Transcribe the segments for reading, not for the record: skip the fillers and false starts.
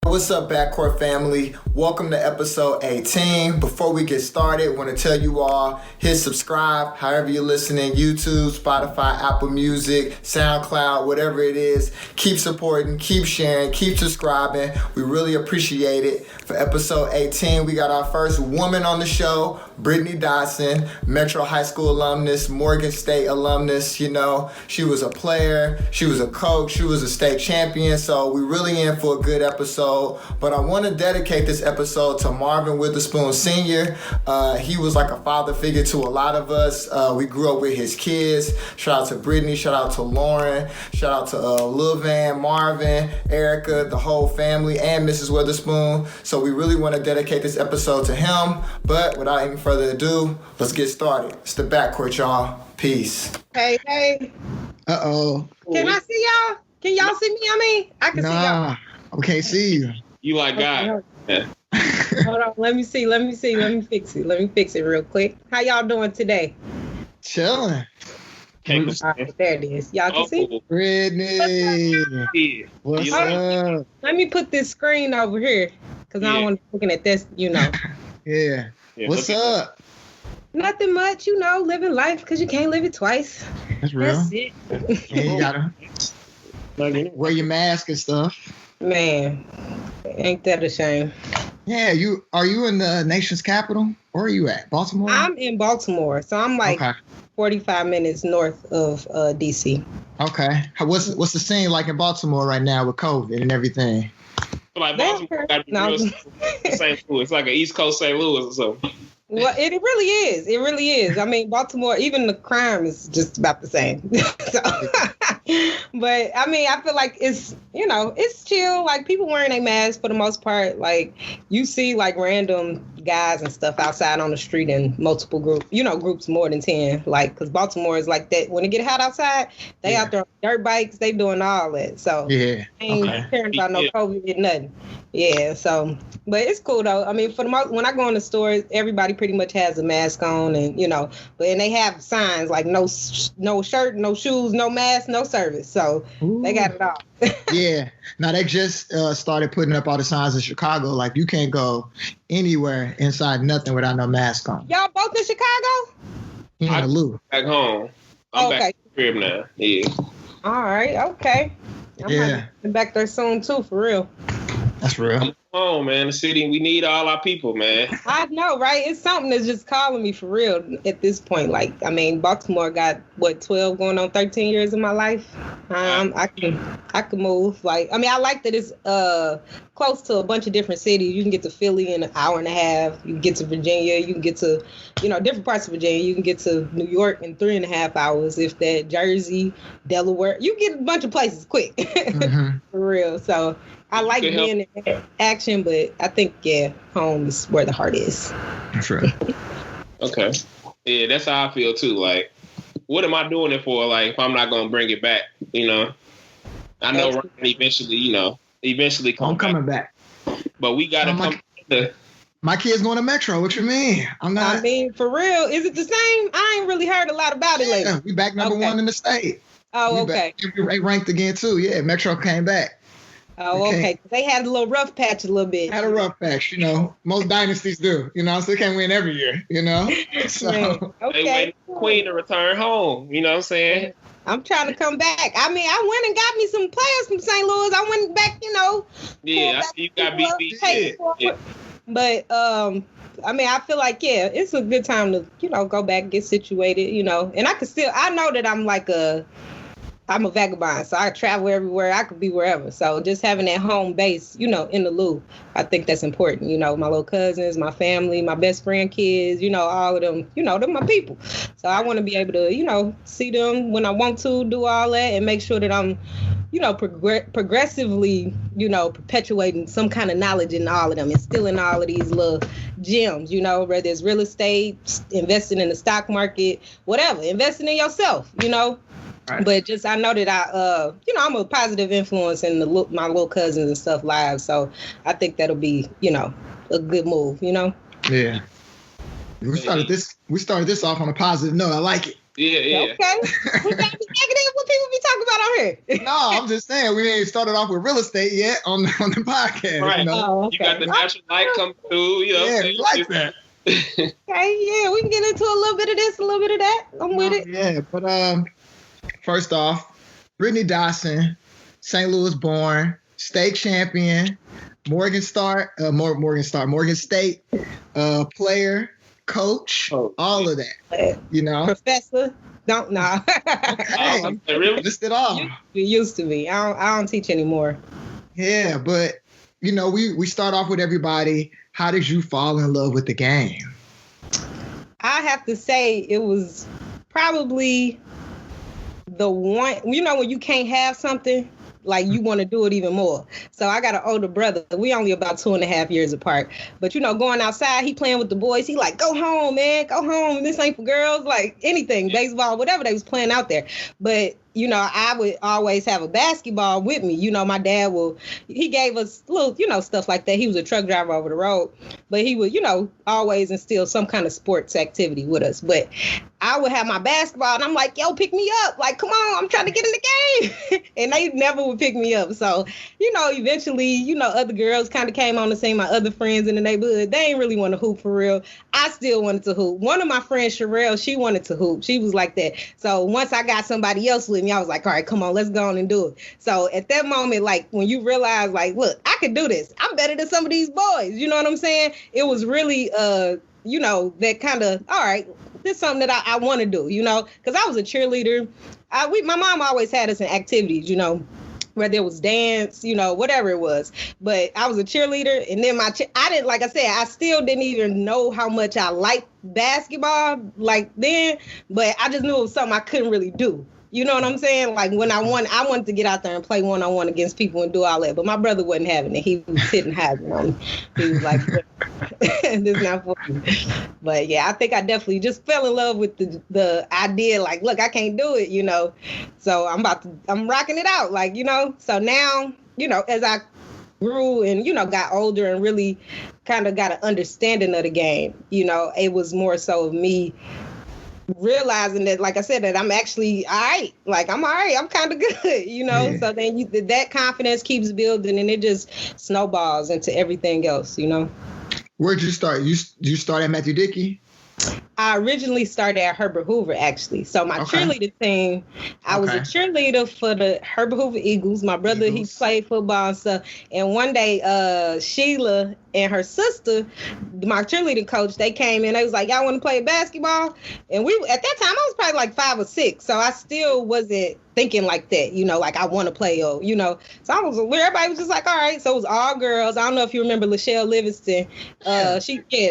What's up, Backcourt family? Welcome to episode 18. Before we get started, I want to tell you all, hit subscribe, however you're listening, YouTube, Spotify, Apple Music, SoundCloud, whatever it is. Keep supporting, keep sharing, keep subscribing. We really appreciate it. For episode 18, we got our first woman on the show, Brittany Dodson, Metro High School alumnus, Morgan State alumnus. You know, she was a player, she was a coach, she was a state champion, so we really in for a good episode. But I want to dedicate this episode to Marvin Witherspoon Sr. He was like a father figure to a lot of us. We grew up with his kids. Shout out to Brittany, shout out to Lauren, shout out to Lil Van, Marvin, Erica, the whole family, and Mrs. Witherspoon. So we really want to dedicate this episode to him. But without any further ado, let's get started. It's the Backcourt, y'all. Peace. Hey. Uh-oh. Can I see y'all? Can y'all see me? I can see y'all. I can't see you. You like God. Yeah. Hold on. Let me see. Let me fix it real quick. How y'all doing today? Chilling. All right, there it is. Y'all can see? Brittany. What's up? Let me put this screen over here because I don't want to be looking at this, Yeah. What's up? Nothing much, living life because you can't live it twice. That's real. That's it. And you gotta wear your mask and stuff. Man, ain't that a shame? Yeah, are you in the nation's capital? Where are you at? Baltimore? I'm in Baltimore, so I'm like 45 minutes north of DC. Okay. What's the scene like in Baltimore right now with COVID and everything? Like Baltimore got to be real St. Louis. It's like an East Coast St. Louis or something. Well, it really is. It really is. I mean, Baltimore, even the crime is just about the same. But I mean, I feel like it's chill. Like people wearing a mask for the most part. Like you see like random guys and stuff outside on the street in multiple groups more than 10. Like, cause Baltimore is like that. When it get hot outside, they out there on dirt bikes, they doing all that. So ain't caring about no COVID and nothing. Yeah. So, but it's cool though. I mean, for the most, when I go in the stores, everybody pretty much has a mask on, and and they have signs like no shirt, no shoes, no mask, no service. So they got it all. Yeah. Now they just started putting up all the signs in Chicago. Like you can't go anywhere inside nothing without no mask on. Y'all both in Chicago? In the Lou. Back home. I'm back to the crib now. Yeah. All right. Okay. I'm back there soon too, for real. That's real. I'm home, man. The city, we need all our people, man. I know, right? It's something that's just calling me for real at this point. Like, I mean, Baltimore got 12 going on 13 years of my life. I can move. Like, I mean, I like that it's close to a bunch of different cities. You can get to Philly in an hour and a half. You can get to Virginia. You can get to, different parts of Virginia. You can get to New York in 3.5 hours. If that, Jersey, Delaware, you get a bunch of places quick. For real. So I like being in action, but I think, home is where the heart is. That's right. Okay. Yeah, that's how I feel too. Like, what am I doing it for? Like, if I'm not going to bring it back, I know Ryan eventually come back. I'm coming back. But we got to come together. My kid's going to Metro. What you mean? I'm not. I mean, for real, is it the same? I ain't really heard a lot about it lately. We back number one in the state. Oh, okay. We ranked again too. Yeah, Metro came back. Oh, okay. They had a little rough patch a little bit. Had a rough patch, Most dynasties do, so they can't win every year, So okay. They wait for the queen to return home, you know what I'm saying? I'm trying to come back. I mean, I went and got me some players from St. Louis. I went back, Yeah, I see you got BB. Yeah. But I mean, I feel like it's a good time to, go back, get situated, and I know that I'm a vagabond, so I travel everywhere. I could be wherever. So just having that home base, in the Lou, I think that's important. My little cousins, my family, my best friend kids, all of them, they're my people. So I want to be able to, see them when I want to, do all that, and make sure that I'm, progressively, perpetuating some kind of knowledge in all of them, instilling all of these little gems, whether it's real estate, investing in the stock market, whatever, investing in yourself, Right. But just I know that I'm a positive influence in my little cousins and stuff lives. So I think that'll be, a good move, Yeah. We started this off on a positive note. I like it. Yeah. Okay. We gotta be negative with people be talking about on here? No, I'm just saying we ain't started off with real estate yet on the podcast. Right. You know? Oh, okay. You got the natural light come through. You know, Yeah, we like that. Okay, yeah, we can get into a little bit of this, a little bit of that. I'm with it. Yeah, but first off, Brittany Dodson, St. Louis born, state champion, Morgan State player, coach, all of that. You know, Professor. Don't know. Hey, really? list it all. You used to be. I don't teach anymore. Yeah, but you know, we start off with everybody. How did you fall in love with the game? I have to say it was probably the one, you know, when you can't have something, like you want to do it even more. So I got an older brother. We only about 2.5 years apart. But, you know, going outside, he playing with the boys. He like, go home, man. Go home. This ain't for girls. Like anything, baseball, whatever they was playing out there. But, you know, I would always have a basketball with me. You know, my dad he gave us little, you know, stuff like that. He was a truck driver over the road. But he would, you know, always instill some kind of sports activity with us. But I would have my basketball and I'm like, yo, pick me up. Like, come on, I'm trying to get in the game. And they never would pick me up. So, you know, eventually, you know, other girls kind of came on to see my other friends in the neighborhood. They ain't really want to hoop for real. I still wanted to hoop. One of my friends, Sherelle, she wanted to hoop. She was like that. So once I got somebody else with me, I was like, all right, come on, let's go on and do it. So at that moment, like when you realize like, look, I could do this. I'm better than some of these boys. You know what I'm saying? It was really, you know, that kind of, all right, this is something that I want to do, you know, because I was a cheerleader. My mom always had us in activities, you know, whether it was dance, you know, whatever it was. But I was a cheerleader. And then I didn't, like I said, I still didn't even know how much I liked basketball like then. But I just knew it was something I couldn't really do. You know what I'm saying? Like when I wanted to get out there and play one-on-one against people and do all that. But my brother wasn't having it. He was sitting hiding on me. He was like, this is not for you. But yeah, I think I definitely just fell in love with the idea. Like, look, I can't do it, you know. So I'm rocking it out. Like, you know, so now, you know, as I grew and, you know, got older and really kind of got an understanding of the game, you know, it was more so of me realizing that, like I said, that I'm actually all right. Like I'm all right. I'm kind of good, you know. Yeah. So then that confidence keeps building, and it just snowballs into everything else, you know. Where'd you start? You start at Matthew Dickey? I originally started at Herbert Hoover, actually. So my cheerleader team, I was a cheerleader for the Herbert Hoover Eagles. My brother, he played football and stuff. And one day, Sheila and her sister, my cheerleading coach, they came in. They was like, y'all want to play basketball? And at that time, I was probably like 5 or 6. So I still wasn't thinking like that, you know, like I want to play, or, you know. So everybody was just like, all right. So it was all girls. I don't know if you remember Lachelle Livingston.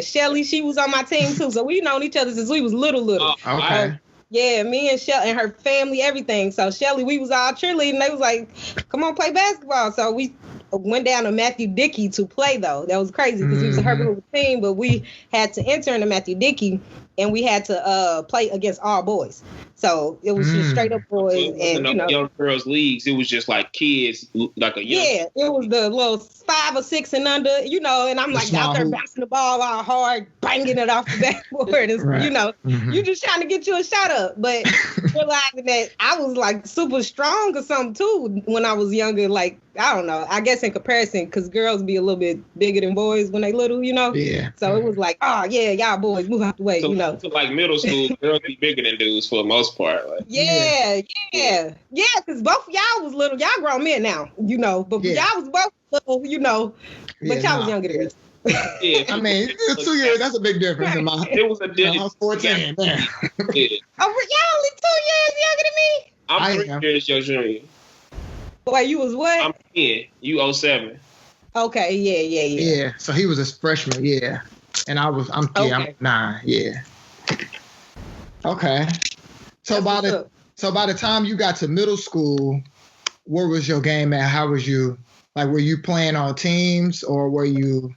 Shelly, she was on my team too. So we've known each other since we was little. Okay. Yeah, me and Shelly and her family, everything. So Shelly, we was all cheerleading. They was like, come on, play basketball. So we went down to Matthew Dickey to play, though. That was crazy because we was a Herbert Hoover team, but we had to enter into Matthew Dickey, and we had to play against all boys. So it was just straight up boys. So and you know, young girls leagues, it was just like kids, like a young. Yeah, it was the little 5 or 6 and under, you know, and I'm like out there bouncing the ball all hard, banging it off the backboard. And, right. You know, you just trying to get you a shot up. But realizing that I was like super strong or something too when I was younger. Like, I don't know, I guess in comparison, because girls be a little bit bigger than boys when they little, you know? Yeah. So it was like, oh, yeah, y'all boys, move out the way, you know? So like middle school, girls be bigger than dudes for the most part. Like. Yeah, because both of y'all was little. Y'all grown men now, you know, but y'all was both little, you know, but y'all was younger than us. Yeah. I mean, 2 years, that's a big difference in my. It was a difference. I was 14. Yeah. Oh, y'all only 2 years younger than me? I'm 3 years your junior. Boy, you was what? I'm 10. You 07. Okay, yeah. Yeah, so he was a freshman, yeah. And I'm 9, yeah. Okay. So by the time you got to middle school, where was your game at? How was you? Like, were you playing on teams or were you?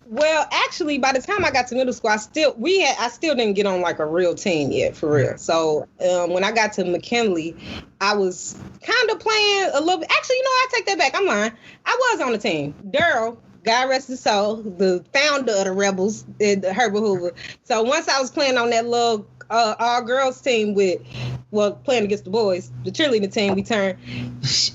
Well, actually, by the time I got to middle school, I still didn't get on like a real team yet, for real. So when I got to McKinley, I was kind of playing a little bit. Actually, you know, I take that back. I'm lying. I was on the team. Daryl, God rest his soul, the founder of the Rebels, Herbert Hoover. So once I was playing on that little all-girls team with playing against the boys, the cheerleading team, we turned.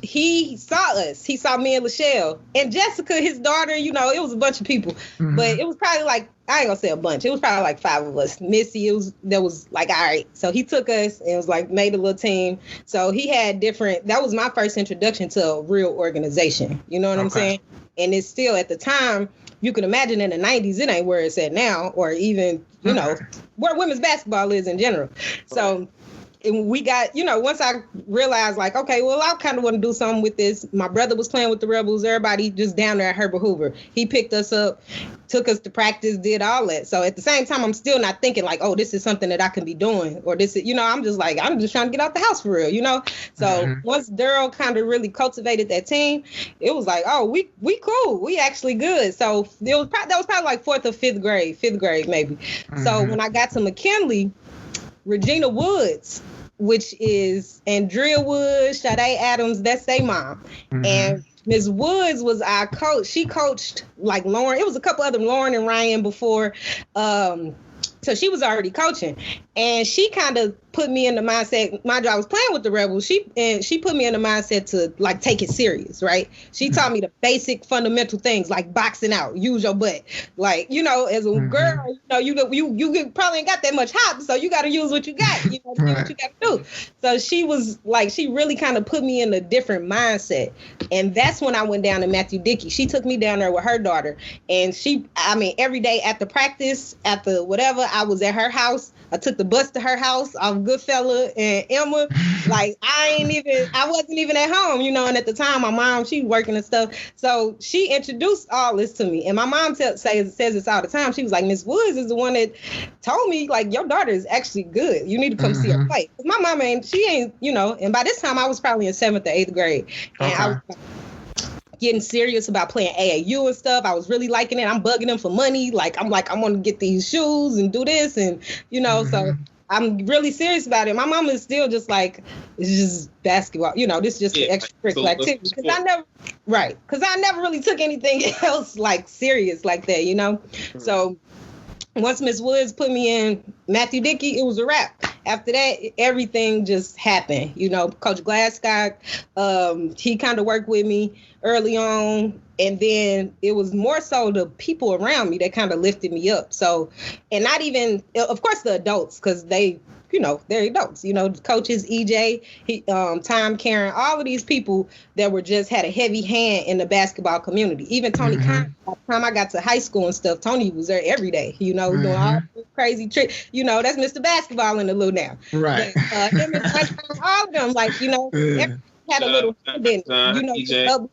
He saw us. He saw me and Lachelle. And Jessica, his daughter, you know, it was a bunch of people. Mm-hmm. But it was probably like, I ain't gonna say a bunch. It was probably like 5 of us. Missy, that was like, all right. So he took us and was like, made a little team. So he had that was my first introduction to a real organization. You know what I'm saying? And it's still, at the time, you can imagine in the 90s, it ain't where it's at now, or even, you know, where women's basketball is in general. So we got, you know, once I realized, like, okay, well, I kind of want to do something with this. My brother was playing with the Rebels. Everybody just down there at Herbert Hoover. He picked us up, took us to practice, did all that. So at the same time, I'm still not thinking like, oh, this is something that I can be doing, or this is, you know, I'm just trying to get out the house for real, you know? So once Daryl kind of really cultivated that team, it was like, oh, we cool. We actually good. So that was probably like 4th or 5th grade maybe. So when I got to McKinley, Regina Woods, which is Andrea Woods, Sade Adams, that's their mom. And Ms. Woods was our coach. She coached like Lauren. It was a couple other, Lauren and Ryan before. So she was already coaching. And she kind of put me in the mindset, mind you, I was playing with the Rebels. She put me in the mindset to like take it serious, right? She taught me the basic fundamental things like boxing out, use your butt. Like, you know, as a girl, you know, you probably ain't got that much hop, so you got to use what you got, you know, do what you got to do. So she was like, she really kind of put me in a different mindset. And that's when I went down to Matthew Dickey. She took me down there with her daughter. And every day after practice, after whatever, I was at her house. I took the bus to her house. I'm Goodfella and Emma. Like, I wasn't even at home, you know, and at the time, my mom, she working and stuff. So she introduced all this to me. And my mom says this all the time. She was like, Miss Woods is the one that told me, like, your daughter is actually good. You need to come see her play. My mom she ain't, you know, and by this time I was probably in 7th or 8th grade. And I was getting serious about playing AAU and stuff. I was really liking it. I'm bugging them for money. Like, I want to get these shoes and do this. And, you know, so I'm really serious about it. My mom is still just like, it's just basketball. You know, this is just an extracurricular activity. Because I never really took anything else like serious like that, you know? So once Miss Woods put me in Matthew Dickey, it was a wrap. After that, everything just happened. You know, Coach Glasgow, he kind of worked with me early on. And then it was more so the people around me that kind of lifted me up. So, and not even, of course, the adults, because they, you know, they're adults, you know, coaches, EJ, Tom, Karen, all of these people that were just had a heavy hand in the basketball community. Even Tony Khan, by the time I got to high school and stuff, Tony was there every day, you know, doing all these crazy tricks. You know, that's Mr. Basketball in the Lou now. Right. But, him and all of them, like, you know, had a little you know,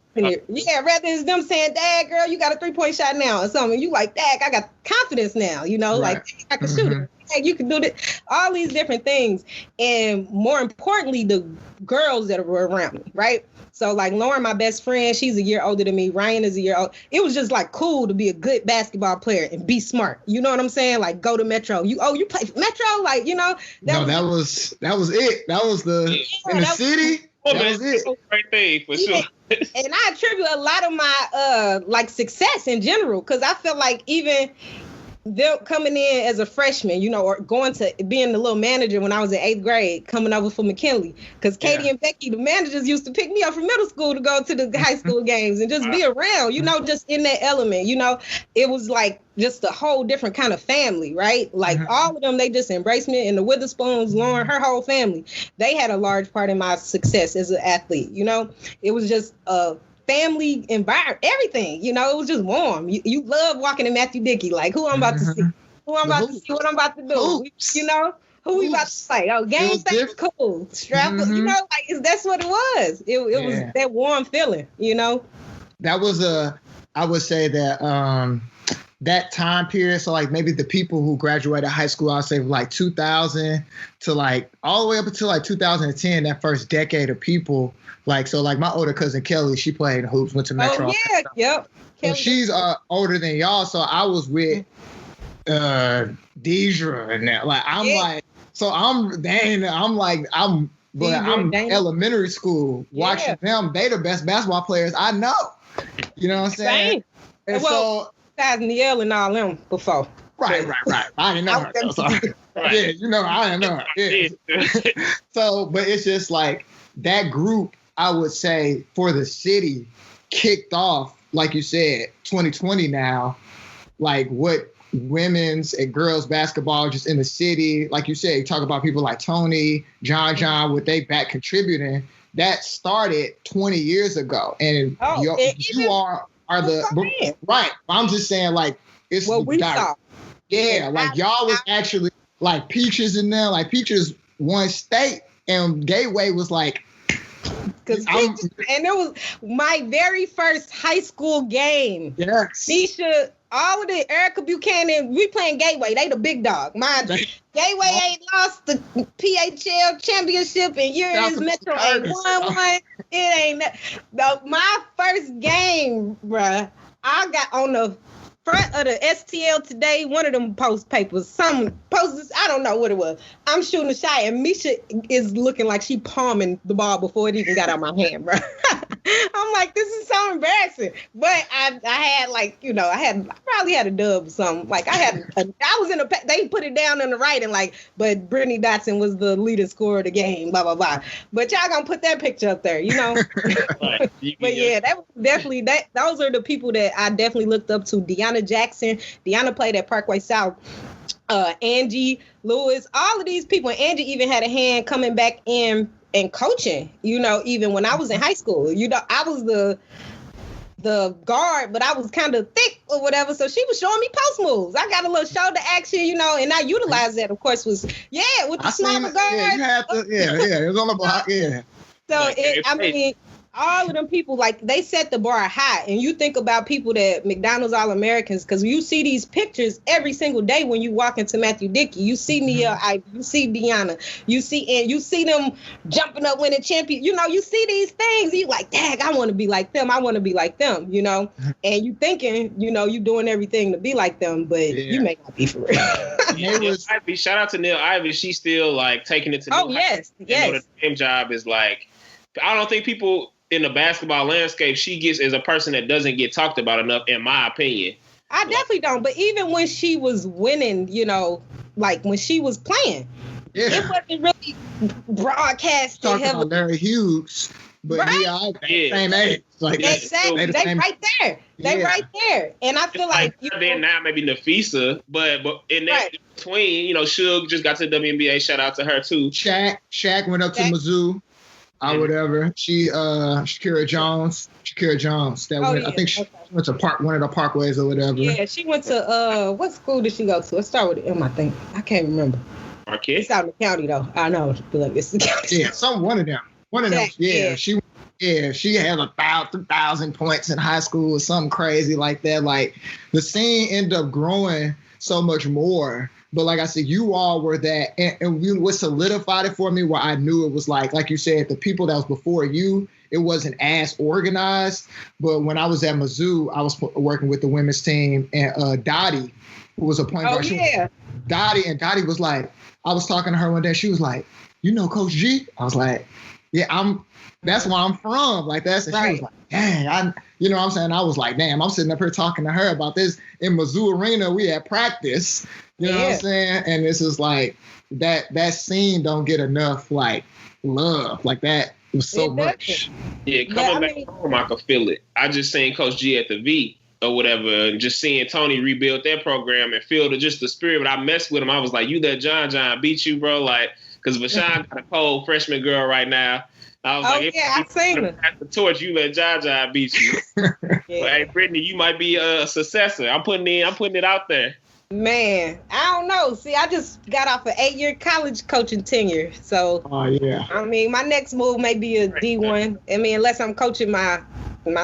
yeah, rather than them saying, Dad, girl, you got a 3-point shot now or something. You like, Dad, I got confidence now, you know, like I can shoot it. Hey, you can do this, all these different things. And more importantly, the girls that were around me, right? So like Lauren, my best friend, she's a year older than me. Ryan is a year old. It was just like cool to be a good basketball player and be smart. You know what I'm saying? Like go to Metro. You play for Metro? Like, you know. That was it. That was in the city. That was it. Right there for sure. And I attribute a lot of my like success in general, because I feel like even them coming in as a freshman, you know, or going to being the little manager when I was in 8th grade, coming over from McKinley, because Katie and Becky, the managers, used to pick me up from middle school to go to the high school games and just be around, you know, just in that element, you know. It was like just a whole different kind of family, right? Like all of them, they just embraced me. And the Witherspoons, Lauren, her whole family, they had a large part in my success as an athlete, you know. It was just a family environment, everything, you know. It was just warm. You love walking in Matthew Dickey, like who I'm about to see, what I'm about to do, you know, who we about to play. Oh, game thing, cool, strap, you know, like that's what it was. It was that warm feeling, you know. That was I would say that that time period, so like maybe the people who graduated high school, I'll say like 2000 to like all the way up until like 2010, that first decade of people. Like, so like my older cousin Kelly, she played hoops, went to Metro. Oh, yeah, yep. So she's older than y'all. So I was with Deidre and that. Like, I'm like, so I'm elementary school watching them. They the best basketball players I know. You know what I'm saying? Same. And well, guys, Niel and all them before. Right. I didn't know her. Yeah, you know, I know. Yeah. So, but it's just like that group, I would say, for the city kicked off, like you said, 2020 now, like what women's and girls basketball just in the city, like you said, you talk about people like Tony, John, what they back contributing, that started 20 years ago. And you are the, right. I'm just saying, like, it's what we saw. Yeah, like y'all was actually like Peaches in there, like Peaches won state and Gateway was like, and it was my very first high school game. Yes. Nisha, all of the Erica Buchanan, we playing Gateway. They the big dog. Gateway ain't lost the PHL championship in years. Metro ain't won one. It ain't my first game, bruh. I got on the front of the STL today, one of them some posters, I don't know what it was. I'm shooting a shot and Misha is looking like she palming the ball before it even got out my hand, bro. I'm like, this is so embarrassing. But I had like, you know, I probably had a dub or something. Like I was in they put it down in the writing like, but Brittany Dodson was the leading scorer of the game, blah, blah, blah. But y'all gonna put that picture up there, you know? But yeah, that was definitely, those are the people that I definitely looked up to. Deanna Jackson. Deanna played at Parkway South. Angie Lewis, all of these people. And Angie even had a hand coming back in and coaching, you know, even when I was in high school. You know, I was the guard, but I was kind of thick or whatever. So she was showing me post moves. I got a little shoulder action, you know, and I utilized that, of course, with the smaller guard. Yeah, you had to, it was on the block, yeah. So, I mean, all of them people, like, they set the bar high. And you think about people that McDonald's All-Americans, because you see these pictures every single day when you walk into Matthew Dickey. You see Nia, you see Deanna, you see them jumping up, winning champion. You know, you see these things. You like, dang, I want to be like them. I want to be like them, you know. And you thinking, you know, you doing everything to be like them, but you may not be for real. Ivy, shout out to Neil Ivy. She's still, like, taking it to new heights. Yes. You know, the same job is, like, I don't think people in the basketball landscape, she gets as a person that doesn't get talked about enough, in my opinion. I definitely don't. But even when she was winning, you know, like when she was playing, it wasn't really broadcast. Talking about Larry Hughes, but same age. Like exactly, they right there. They right there, and I feel like then now maybe Nafisa, but in that between, you know, Suge just got to the WNBA. Shout out to her too. Shaq went up to Mizzou. Or whatever. Shakira Jones. That went. I think she went to one of the Parkways or whatever. Yeah, she went to what school did she go to? It started with M, I think. I can't remember. Marquette. It's out in the county though. I know. It's the county. Yeah, one of them. Yeah. She had 1,000 points in high school or something crazy like that. Like the scene ended up growing so much more. But like I said, you all were that, and what solidified it for me, where I knew it was like you said, the people that was before you, it wasn't as organized. But when I was at Mizzou, I was working with the women's team, and Dottie, who was a point guard. Dottie was like, I was talking to her one day. She was like, you know Coach G? I was like, yeah, that's where I'm from. Like that's, and she was like, dang, you know what I'm saying? I was like, damn, I'm sitting up here talking to her about this in Mizzou Arena. We had practice. You know what I'm saying? And this is like that scene don't get enough like love. Like that was so much. Yeah, coming back home, I could feel it. I just seen Coach G at the V or whatever, and just seeing Tony rebuild their program and feel just the spirit. But I messed with him. I was like, you let John beat you, bro. Like, because Vashawn got a cold freshman girl right now. I was I seen her. The torch, you let John beat you. But hey, Brittany, you might be a successor. I'm putting it out there. Man, I don't know. See, I just got off an 8-year college coaching tenure. So, I mean, my next move may be a D1. I mean, unless I'm coaching my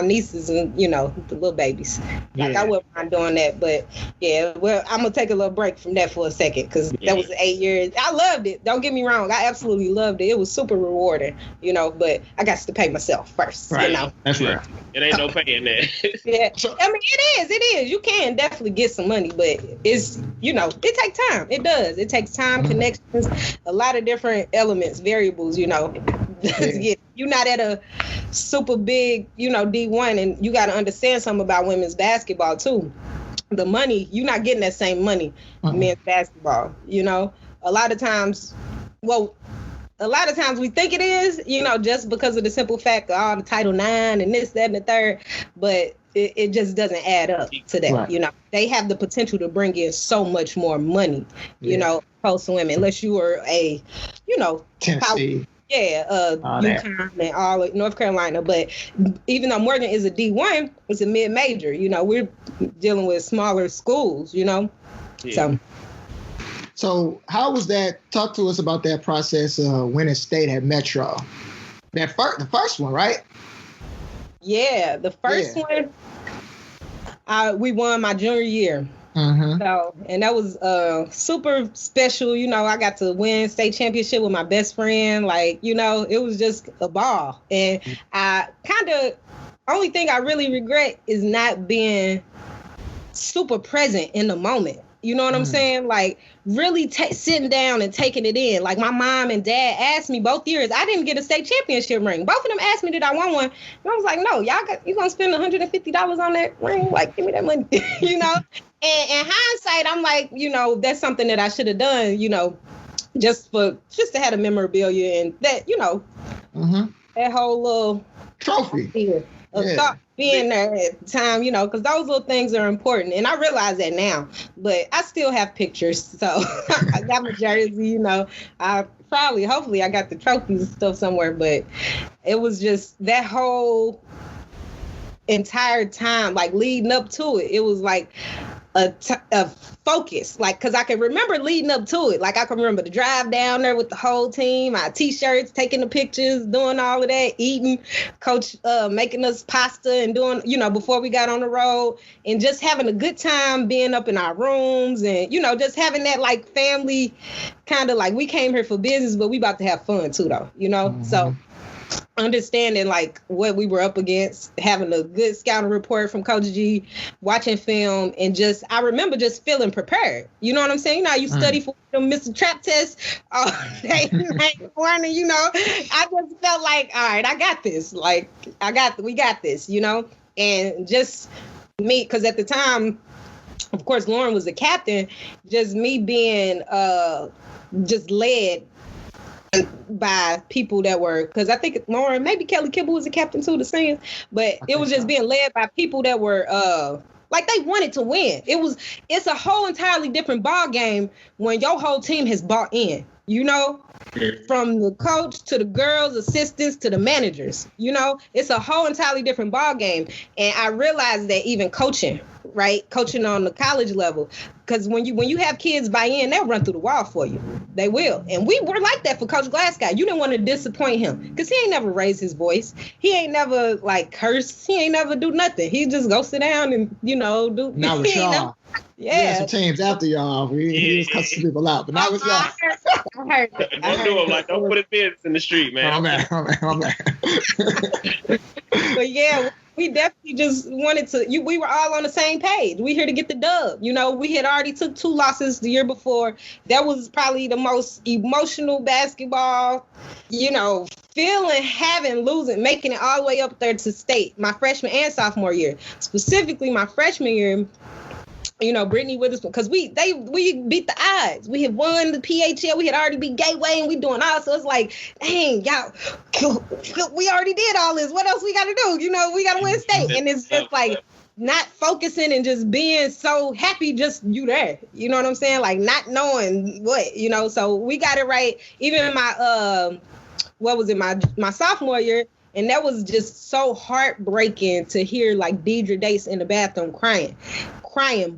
nieces and, you know, the little babies. Like, I wouldn't mind doing that. But, yeah, well, I'm going to take a little break from that for a second because that was 8 years. I loved it. Don't get me wrong. I absolutely loved it. It was super rewarding, you know, but I got to pay myself first, you know. That's right. It ain't no paying that. Yeah. I mean, it is. You can definitely get some money, but it's, you know, it takes time. It does. It takes time, connections, a lot of different elements, variables, you know. You're not at a super big, you know, D1, and you got to understand something about women's basketball too. The money, you're not getting that same money in men's basketball, you know. a lot of times we think it is, just because of the simple fact of all the Title IX and this, that, and the third, but it just doesn't add up to that. Right. They have the potential to bring in so much more money, post women, unless you are a, Tennessee. UConn and all of North Carolina. But even though Morgan is a D1, it's a mid-major. We're dealing with smaller schools, Yeah. So how was that? Talk to us about that process of winning state at Metro. The first one, right? Yeah, the first one, we won my junior year. Mm-hmm. So, and that was super special. I got to win state championship with my best friend. It was just a ball. And I only thing I really regret is not being super present in the moment. You know what I'm saying? Really sitting down and taking it in. My mom and dad asked me both years. I didn't get a state championship ring. Both of them asked me did I want one. And I was like, no, you gonna spend $150 on that ring? Give me that money. And in hindsight, I'm like, that's something that I should have done, just to have a memorabilia and that, that whole little trophy. Thought being there at the time, because those little things are important. And I realize that now, but I still have pictures. So I got my jersey, hopefully I got the trophies and stuff somewhere, but it was just that whole entire time, leading up to it. It was a focus, because I can remember leading up to it. I can remember the drive down there with the whole team, our T-shirts, taking the pictures, doing all of that, eating, coach making us pasta and doing, before we got on the road, and just having a good time being up in our rooms and, just having that family kind of we came here for business, but we about to have fun too, though, Mm-hmm. So understanding what we were up against, having a good scouting report from Coach G, watching film, and I remember just feeling prepared. You know what I'm saying? You study for them Mr. Trap test all day, night, morning, I just felt all right, I got this. We got this, and just me, because at the time, of course, Lauren was the captain, just me being just led by people that were, because I think Lauren, maybe Kelly Kibble was the captain too, the Saints, but it was just being led by people that were they wanted to win. It's a whole entirely different ball game when your whole team has bought in, from the coach to the girls, assistants to the managers, it's a whole entirely different ball game. And I realized that even coaching on the college level, because when you have kids buy in, they'll run through the wall for you. They will. And we were like that for Coach Glasgow. You didn't want to disappoint him because he ain't never raised his voice. He ain't never curse. He ain't never do nothing. He just go sit down and do. Not with y'all. Yeah, some teams after y'all. He was cussing people out, but not with y'all. I heard. Don't do him don't put his business in the street, man. Oh man. But yeah, we definitely just wanted to. We were all on the same page. We here to get the dub. We had already took 2 losses the year before. That was probably the most emotional basketball, feeling, losing, making it all the way up there to state my freshman and sophomore year. Specifically, my freshman year. Brittany with us because we beat the odds. We had won the PHL. We had already beat Gateway, and we doing all. So it's dang, y'all, we already did all this. What else we got to do? We got to win state, and it's just not focusing and just being so happy. Just you there. You know what I'm saying? Not knowing what. So we got it right. Even in my my sophomore year. And that was just so heartbreaking to hear Deidre Dace in the bathroom crying,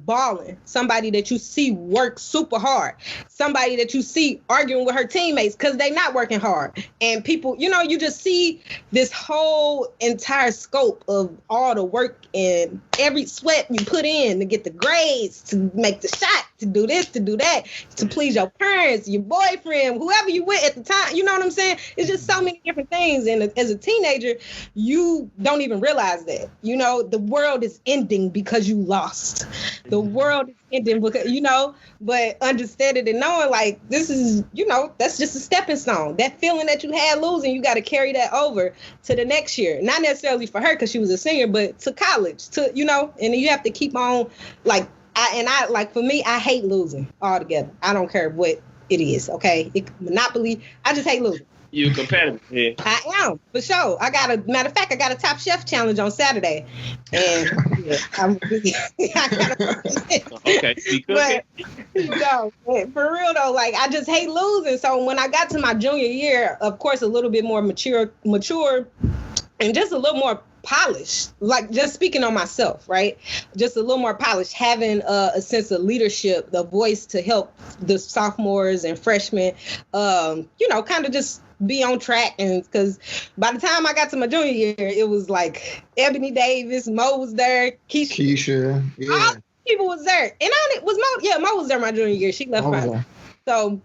bawling. Somebody that you see work super hard. Somebody that you see arguing with her teammates because they not working hard. And people, you just see this whole entire scope of all the work and every sweat you put in to get the grades, to make the shot, to do this, to do that, to please your parents, your boyfriend, whoever you with at the time. You know what I'm saying? It's just so many different things. And as a teenager, you don't even realize that. The world is ending because you lost. The world is ending because, but understanding and knowing this is, that's just a stepping stone. That feeling that you had losing, you got to carry that over to the next year. Not necessarily for her because she was a senior, but to college, and you have to keep on for me, I hate losing altogether. I don't care what it is. Okay, Monopoly. I just hate losing. You competitive, yeah. I am, for sure. Matter of fact, I got a Top Chef challenge on Saturday. And Okay, but no, for real though, like I just hate losing. So when I got to my junior year, of course, a little bit more mature, and just a little more polished, like just speaking on myself, right? Just a little more polished, having a sense of leadership, the voice to help the sophomores and freshmen, kind of just be on track. And because by the time I got to my junior year, it was like Ebony Davis, Mo was there, Keisha, yeah. All people was there. And Mo was there my junior year. She left my. So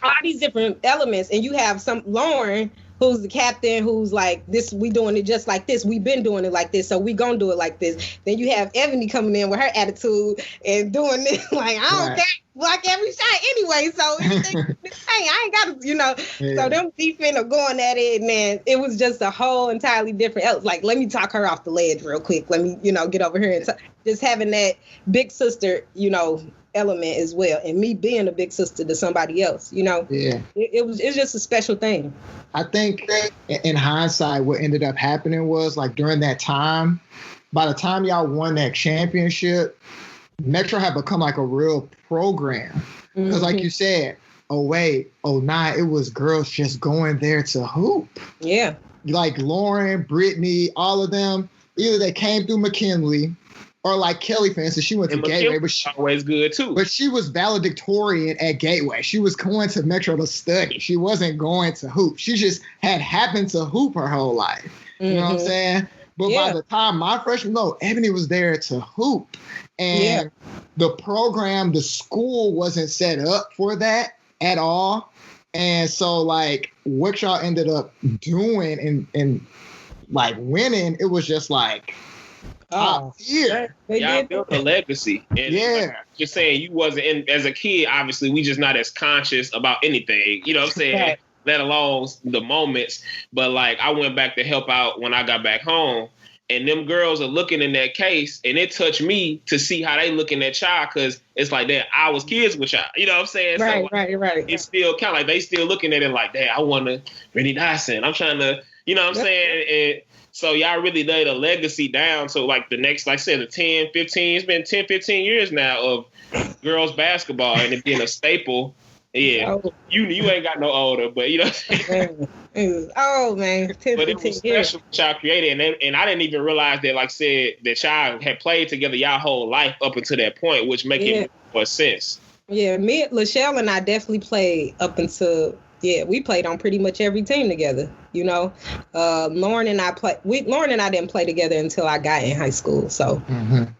all these different elements, and you have Lauren, who's the captain, who's like, this, we doing it just like this. We've been doing it like this, so we gonna do it like this. Then you have Ebony coming in with her attitude and doing this like, I don't care, block every shot anyway. So hey, I ain't got to, Yeah. So them defending or going at it, and then it was just a whole entirely different. Like, let me talk her off the ledge real quick. Let me, get over here and just having that big sister, element as well, and me being a big sister to somebody else, Yeah. It's just a special thing. I think in hindsight, what ended up happening was like during that time, by the time y'all won that championship, Metro had become like a real program. Because like you said, 08, 09, it was girls just going there to hoop. Yeah. Like Lauren, Brittany, all of them, either they came through McKinley, or like Kelly, for instance, she went to Gateway, but she always good too. But she was valedictorian at Gateway. She was going to Metro to study. She wasn't going to hoop. She just had happened to hoop her whole life. You know what I'm saying? But by the time my freshman, Ebony was there to hoop, and the program, the school wasn't set up for that at all. And so, like, what y'all ended up doing and like winning, it was just like. Oh, yeah. Y'all built a legacy. And just saying, you wasn't as a kid, obviously, we just not as conscious about anything. You know what I'm saying? Right. Let alone the moments. But like, I went back to help out when I got back home, and them girls are looking in that case, and it touched me to see how they look in that child, because it's like that I was kids with y'all. You know what I'm saying? Right, so, like, right. It's still kind of like they still looking at it like, damn, I want to Brittany Dodson. I'm trying to, you know what I'm saying? And so y'all really laid a legacy down. So like the next, like I said, it's been 10, 15 years now of girls basketball, and it being a staple. Yeah, you ain't got no older, but you know what I'm saying? Oh man, 10, but it was special what y'all created, and I didn't even realize that, like I said, that y'all had played together y'all whole life up until that point, which make it more sense. Yeah, me, Lachelle, and I definitely played up until. Yeah, we played on pretty much every team together, Lauren and I didn't play together until I got in high school. So,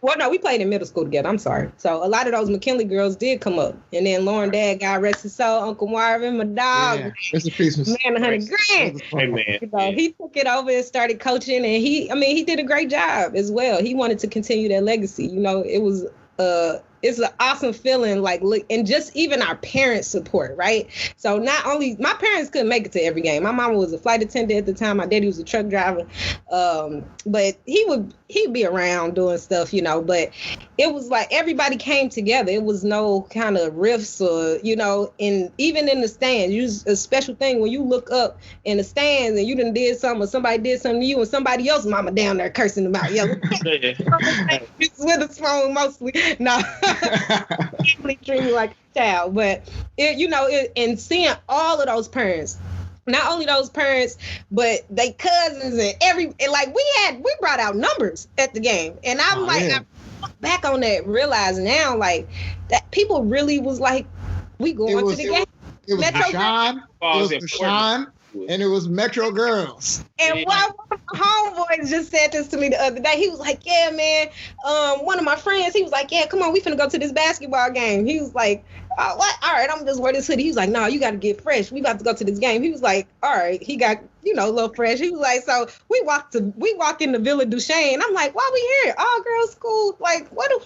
well, no, we played in middle school together. I'm sorry. So a lot of those McKinley girls did come up. And then Lauren dad, God rest his soul, Uncle Marvin, my dog. Yeah. Rest in peace, man, 100 grand. Hey, man. He took it over and started coaching, and he did a great job as well. He wanted to continue that legacy. It was it's an awesome feeling, like, look, and just even our parents' support, right? So not only my parents couldn't make it to every game. My mama was a flight attendant at the time. My daddy was a truck driver, but he'd be around doing stuff, But it was like everybody came together. It was no kind of rifts or, and even in the stands, it's a special thing when you look up in the stands and you done did something, or somebody did something to you, and somebody else mama down there cursing them out. With a phone mostly. No. Really treat me like a child, but and seeing all of those parents, not only those parents, but they cousins and we brought out numbers at the game, and I look back on that, realize now like that people really was like, we going to the game. It was Deshaun. And it was Metro girls. And one of my homeboys just said this to me the other day. He was like, yeah, man. One of my friends, he was like, yeah, come on, we finna go to this basketball game. He was like, oh, what? All right, I'm just wear this hoodie. He was like, no, you got to get fresh. We about to go to this game. He was like, all right. He got, a little fresh. He was like, so we walk in the Villa Duchesne. I'm like, why we here? All girls school. Like, who playing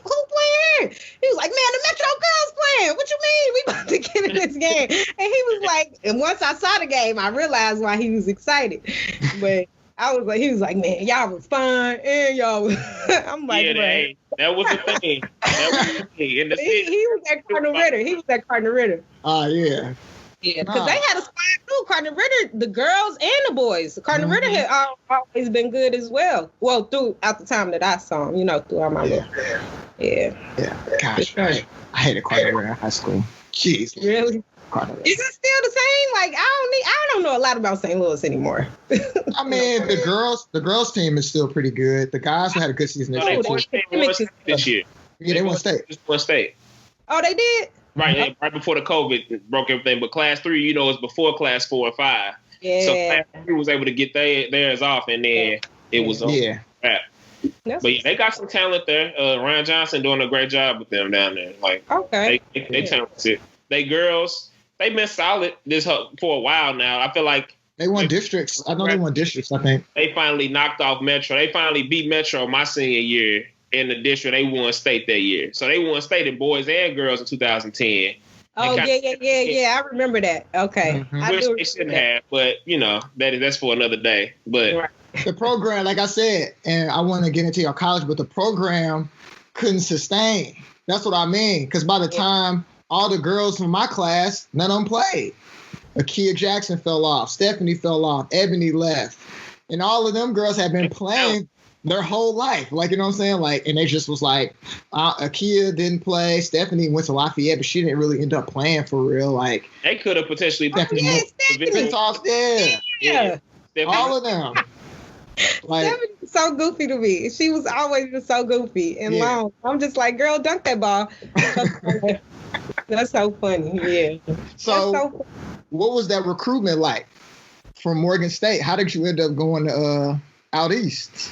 here? He was like, man, the Metro girls playing. What you mean? We about to get in this game. And he was like, and once I saw the game, I realized why he was excited. But I was like, he was like, man, y'all was fun, and y'all was. I'm like, yeah, that was the thing. That was the thing. In the he was at Cardinal Ritter. He was at Cardinal Ritter. Yeah. Yeah, because they had a squad too. Cardinal Ritter, the girls and the boys. Cardinal Ritter had always been good as well. Well, throughout the time that I saw him, throughout my life. Yeah. Gosh, I hated Cardinal Ritter in high school. Jeez. Really? Cardinal Is it still the same? Like I don't know a lot about St. Louis anymore. I mean, the girls team is still pretty good. The guys had a good season this year. Yeah, they won state. One state. Oh, they did? Right before the COVID broke everything. But class 3, is before class 4 and 5. Yeah. So class 3 was able to get theirs off, and then it was over. Yeah. But yeah, they got some talent there. Ryan Johnson doing a great job with them down there. Like, okay, they talented. They girls, they've been solid for a while now. I feel like they won districts. I know they won districts. I think they finally knocked off Metro. They finally beat Metro my senior year. In the district, they won state that year. So they won state in boys and girls in 2010. Oh, yeah. I remember that. Okay. Which they shouldn't have, but, that's for another day. But the program, like I said, and I want to get into your college, but the program couldn't sustain. That's what I mean. Because by the time all the girls from my class, none of them played. Akia Jackson fell off. Stephanie fell off. Ebony left. And all of them girls have been playing their whole life. Like, you know what I'm saying? Like, and they just was like, Akia didn't play. Stephanie went to Lafayette, but she didn't really end up playing for real. Like, they could have potentially Stephanie. All of them. Like, Stephanie was so goofy to me. She was always just so goofy and long. I'm just like, girl, dunk that ball. That's so funny. Yeah. So what was that recruitment like from Morgan State? How did you end up going to out east?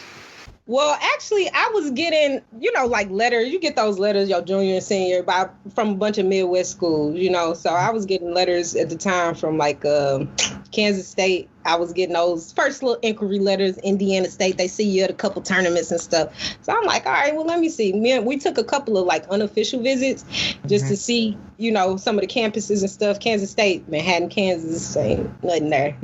Well, actually, I was getting, like letters. You get those letters your junior and senior from a bunch of Midwest schools, So I was getting letters at the time from like Kansas State. I was getting those first little inquiry letters. Indiana State, they see you at a couple tournaments and stuff. So I'm like, all right, well, let me see. We took a couple of like unofficial visits just to see, some of the campuses and stuff. Kansas State, Manhattan, Kansas, ain't nothing there,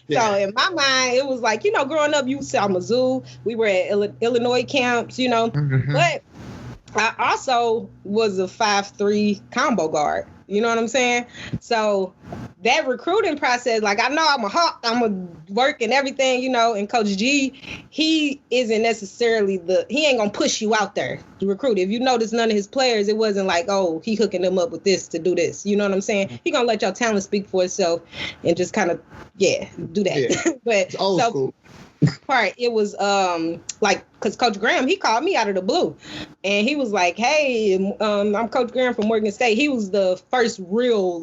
So in my mind, it was like, growing up, you saw Mizzou. We were at Illinois camps, But I also was a 5'3" combo guard. You know what I'm saying? So that recruiting process, like I know I'm a hawk, I'm a work and everything, and Coach G, he isn't necessarily he ain't gonna push you out there to recruit. If you notice none of his players, it wasn't like, oh, he hooking them up with this to do this. You know what I'm saying? He gonna let your talent speak for itself and just kind of, do that. Yeah. But it's old school. Part it was because Coach Graham, he called me out of the blue and he was like, hey, I'm Coach Graham from Morgan State. He was the first real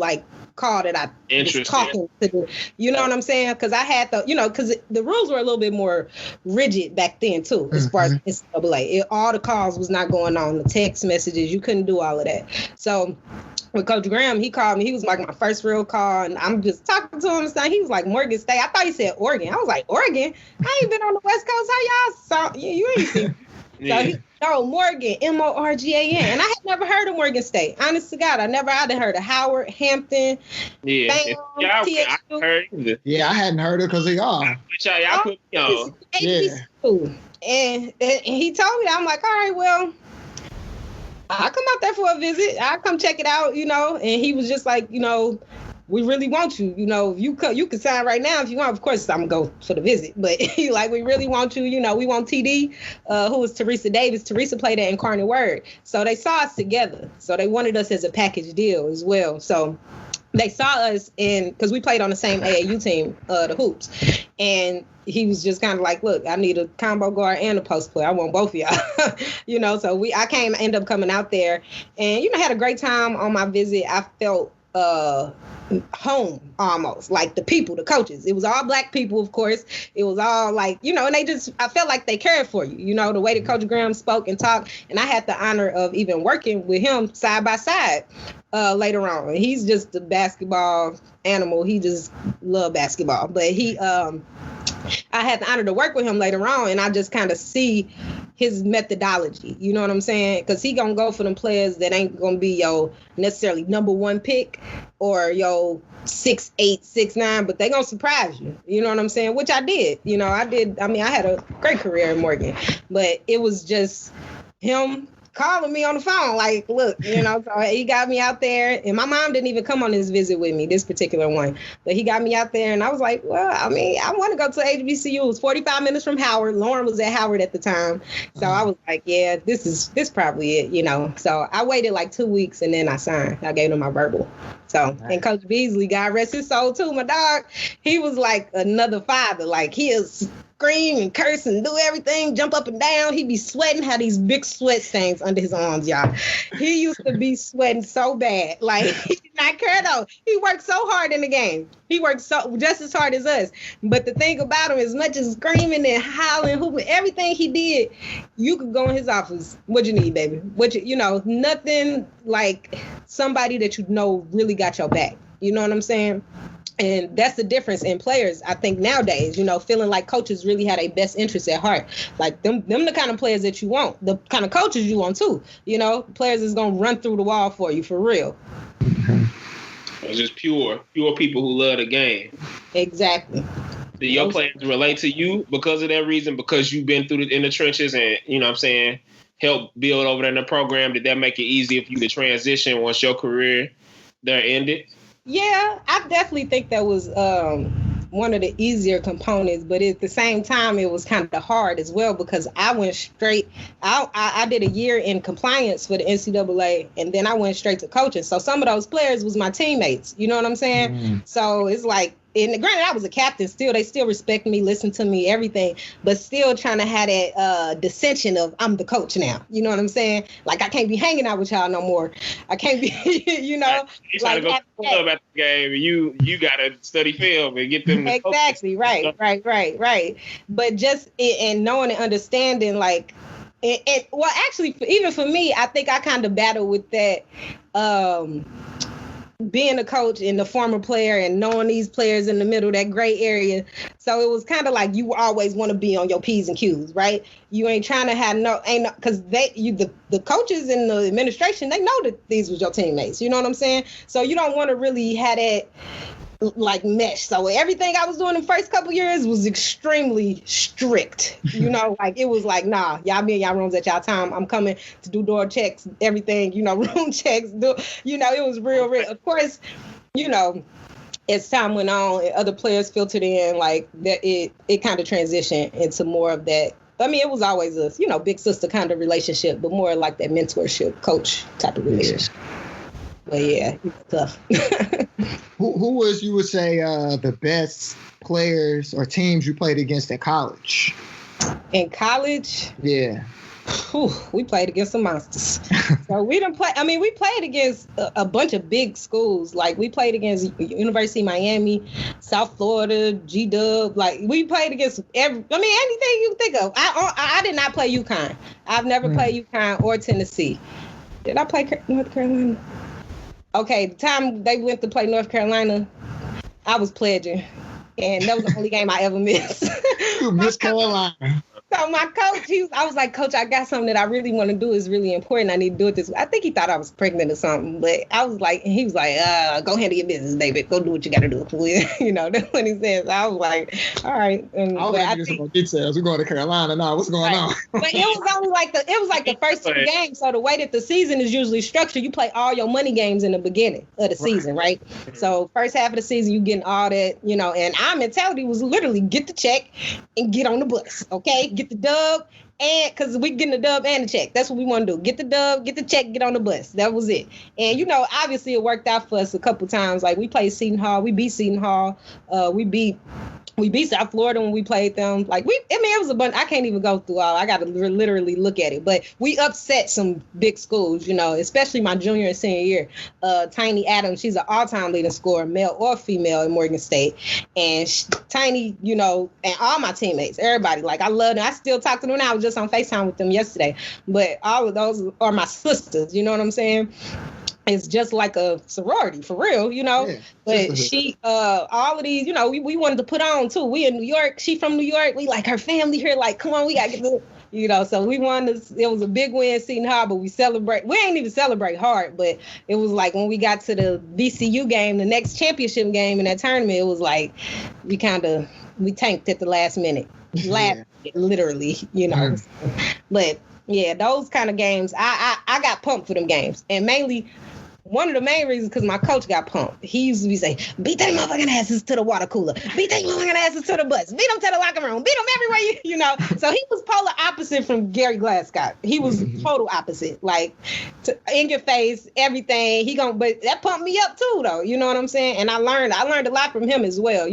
call that I was talking to. You know what I'm saying? Because I had because the rules were a little bit more rigid back then too, as far as NCAA. All the calls was not going on, the text messages, you couldn't do all of that. So with Coach Graham, he called me. He was like my first real call, and I'm just talking to him and stuff. He was like, Morgan State. I thought he said Oregon. I was like, Oregon? I ain't been on the West Coast. How y'all saw? You ain't seen. So Morgan, Morgan, and I had never heard of Morgan State. Honest to God, I'd heard of Howard, Hampton, I hadn't heard it because of y'all. Y'all put me on. And he told me that. I'm like, all right, well, I'll come out there for a visit. I'll come check it out, And he was just like, we really want you. You can sign right now if you want. Of course, I'm going to go for the visit. But we really want you. We want TD, who was Teresa Davis. Teresa played at Incarnate Word. So they saw us together. So they wanted us as a package deal as well. So they saw us because we played on the same AAU team, the Hoops. And he was just kind of like, look, I need a combo guard and a post player. I want both of y'all. So I ended up coming out there and, had a great time on my visit. I felt home almost, like the people, the coaches. It was all Black people, of course. It was all like, and I felt like they cared for you, the way that Coach Graham spoke and talked. And I had the honor of even working with him side by side later on. And he's just a basketball animal. He just loved basketball. But I had the honor to work with him later on, and I just kind of see his methodology. You know what I'm saying? Because he gonna go for them players that ain't gonna be your necessarily number one pick or your 6'8", 6'9", but they gonna surprise you. You know what I'm saying? Which I did. You know, I did. I mean, I had a great career in Morgan, but it was just him calling me on the phone, like, look, you know, so he got me out there, and my mom didn't even come on this visit with me, this particular one, but he got me out there, and I was like, well, I mean, I want to go to HBCU. It was 45 minutes from Howard. Lauren was at Howard at the time, so I was like, yeah, this probably it, you know. So I waited like 2 weeks, and then I signed. I gave him my verbal. So, and Coach Beasley, God rest his soul too, my dog, he was like another father. Like, he is scream and curse and do everything, jump up and down. He be sweating, had these big sweat stains under his arms, y'all. He used to be sweating so bad. Like, he did not care though. He worked so hard in the game. He worked so just as hard as us. But the thing about him, as much as screaming and howling, hooping, everything he did, you could go in his office. What you need, baby? You know, nothing like somebody that you know really got your back. You know what I'm saying? And that's the difference in players, I think, nowadays, you know, feeling like coaches really had their best interests at heart. Like, them the kind of players that you want, the kind of coaches you want, too. You know, players is going to run through the wall for you, for real. It's just pure people who love the game. Exactly. Do your players relate to you because of that reason? Because you've been through in the trenches and, you know what I'm saying, help build over there in the program? Did that make it easier for you to transition once your career there ended? Yeah, I definitely think that was one of the easier components, but at the same time, it was kind of hard as well because I went straight. I did a year in compliance for the NCAA, and then I went straight to coaching. So some of those players was my teammates. You know what I'm saying? Mm-hmm. So it's like, and granted, I was a captain still. They still respect me, listen to me, everything, but still trying to have that dissension of I'm the coach now. You know what I'm saying? Like, I can't be hanging out with y'all no more. I can't be, you know. You trying to go to the club after the game, and you got to study film and get them. Exactly, right. But just and knowing and understanding, like, well, actually, even for me, I think I kind of battle with that. Being a coach and the former player and knowing these players in the middle, that gray area. So it was kind of like you always want to be on your P's and Q's, right? You ain't trying to have because the coaches and the administration, they know that these was your teammates. You know what I'm saying? So you don't want to really have that like mesh. So everything I was doing the first couple years was extremely strict. You know, like it was like, nah, y'all be in y'all rooms at y'all time. I'm coming to do door checks, everything, you know, room checks, it was real. Of course, you know, as time went on and other players filtered in, like that it kind of transitioned into more of that. I mean, it was always a, you know, big sister kind of relationship, but more like that mentorship coach type of relationship. Yeah. But yeah, it's tough. Who was, you would say, the best players or teams you played against in college? In college? Yeah. Whew, we played against some monsters. So we played against a bunch of big schools. Like, we played against University of Miami, South Florida, G-Dub. Like, we played against anything you think of. I did not play UConn. I've never played UConn or Tennessee. Did I play North Carolina? Okay, the time they went to play North Carolina, I was pledging, and that was the only game I ever missed. You missed Carolina. So my coach, I was like, Coach, I got something that I really want to do. It's really important. I need to do it this way. I think he thought I was pregnant or something, but I was like, and he was like, go handle your business, David. Go do what you got to do. You know, that's what he said. So I was like, all right. And, I was going to get some more details. We're going to Carolina now. What's going on? But it was only like the first two games. So the way that the season is usually structured, you play all your money games in the beginning of the season, right? So first half of the season, you getting all that, you know, and our mentality was literally get the check and get on the bus, okay? Get the dub, and because we getting the dub and the check. That's what we want to do. Get the dub, get the check, get on the bus. That was it. And, you know, obviously it worked out for us a couple times. Like, we played Seton Hall. We beat Seton Hall. We beat South Florida when we played them. Like, it was a bunch. I can't even go through all. I got to literally look at it. But we upset some big schools, you know, especially my junior and senior year. Tiny Adams, she's an all-time leading scorer, male or female, in Morgan State. And Tiny, you know, and all my teammates, everybody, like, I love them. I still talk to them now. I was just on FaceTime with them yesterday. But all of those are my sisters, you know what I'm saying? It's just like a sorority, for real, you know. Yeah, but she, all of these, you know, we wanted to put on too. We in New York. She from New York. We like her family here. Like, come on, we gotta get the, So we won this. It was a big win, Seton Harbor. We ain't even celebrate hard, but it was like when we got to the VCU game, the next championship game in that tournament, it was like we tanked at the last minute. Literally, But yeah, those kind of games, I got pumped for them games. And mainly, one of the main reasons, because my coach got pumped. He used to be saying, beat them motherfucking asses to the water cooler. Beat them motherfucking asses to the bus. Beat them to the locker room. Beat them everywhere, So he was polar opposite from Gary Glasgow. He was total opposite. Like, in your face, everything. But that pumped me up too, though. You know what I'm saying? And I learned a lot from him as well.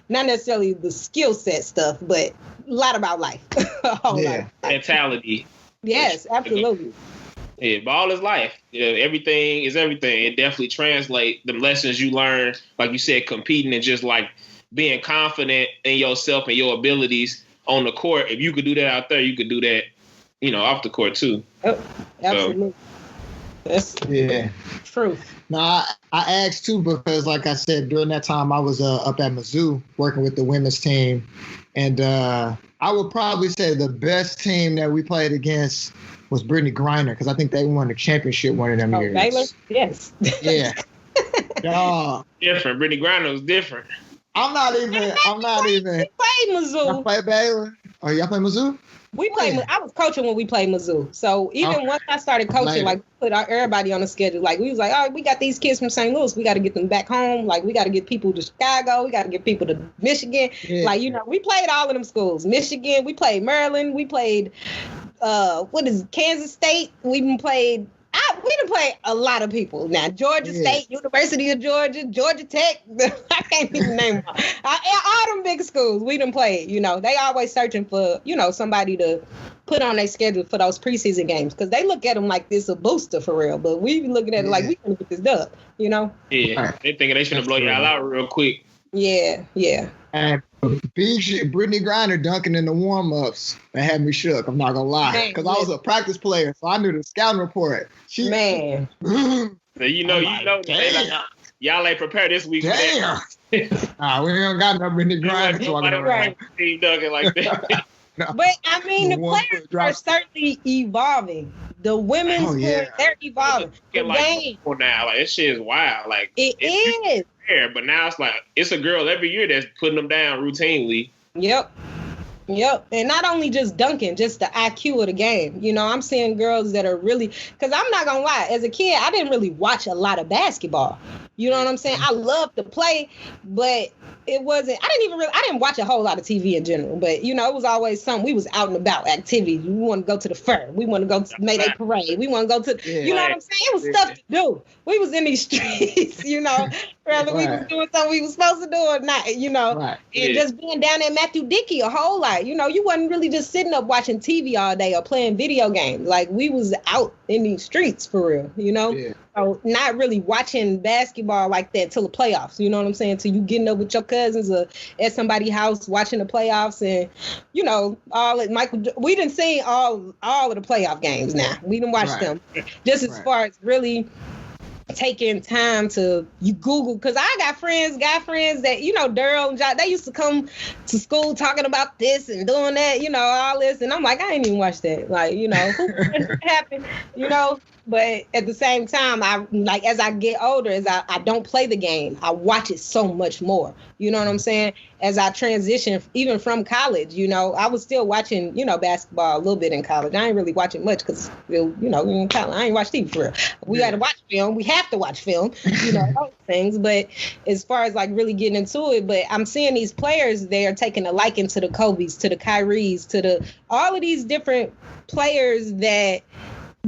Not necessarily the skill set stuff, but a lot about life. A whole lot. Mentality. Yes, absolutely. Yeah, ball is life. Everything is everything. It definitely translates the lessons you learn, like you said, competing and just like being confident in yourself and your abilities on the court. If you could do that out there, you could do that, off the court too. Oh, absolutely. That's truth. No, I asked too because, like I said, during that time I was up at Mizzou working with the women's team, and I would probably say the best team that we played against was Brittney Griner, because I think they won the championship one of them years. Baylor? Yes. Yeah. Different. Brittney Griner was different. I'm not even. We played Mizzou. Y'all play Baylor? Oh, y'all play Mizzou? We played. I was coaching when we played Mizzou. So even once I started coaching, like, we put everybody on the schedule. Like, we was like, oh, we got these kids from St. Louis. We got to get them back home. Like, we got to get people to Chicago. We got to get people to Michigan. Yeah. Like, we played all of them schools. Michigan. We played Maryland. We played Kansas State. We done played a lot of people. Now, Georgia State, University of Georgia, Georgia Tech. I can't even name them. All them big schools we done played. They always searching for, somebody to put on their schedule for those preseason games, because they look at them like this a booster for real. But we looking at it like we gonna get this dub, Yeah, they thinking they should blow y'all out real quick. Yeah. And Brittney Griner dunking in the warm-ups, that had me shook. I'm not gonna lie, because I was a practice player, so I knew the scouting report. So So y'all ain't prepared this week. Damn. Nah, we ain't got no Brittney Griner talking around. He dunking like that. No. But I mean, the players are certainly evolving. The women's they're evolving. The game now, like, this shit is wild. Like, it is. But now it's like it's a girl every year that's putting them down routinely. Yep. And not only just dunking, just the IQ of the game. I'm seeing girls that are really, because I'm not gonna lie, as a kid, I didn't really watch a lot of basketball. You know what I'm saying? I loved to play, but it wasn't, I didn't watch a whole lot of TV in general, but it was always something. We was out and about activities. We want to go to the fair. We want to go to Mayday Parade. We want to go to, you know what I'm saying? It was stuff to do. We was in these streets, whether we was doing something we was supposed to do or not, and just being down at Matthew Dickey a whole lot. You wasn't really just sitting up watching TV all day or playing video games. Like, we was out in these streets for real, Yeah. So not really watching basketball like that till the playoffs, you know what I'm saying? Till you getting up with your cousins or at somebody's house watching the playoffs, and we didn't see all of the playoff games now. We didn't watch them. Just as far as really taking time to Google, because I got guy friends that, Daryl and John, they used to come to school talking about this and doing that, all this. And I'm like, I ain't even watched that. Like, who happened, But at the same time, as I get older, as I don't play the game, I watch it so much more. You know what I'm saying? As I transition, even from college, I was still watching, basketball a little bit in college. I ain't really watching much because, in college, I ain't watch TV for real. We got to watch film. We have to watch film, those things. But as far as like really getting into it, but I'm seeing these players, they are taking a liking to the Kobe's, to the Kyries, to all of these different players that,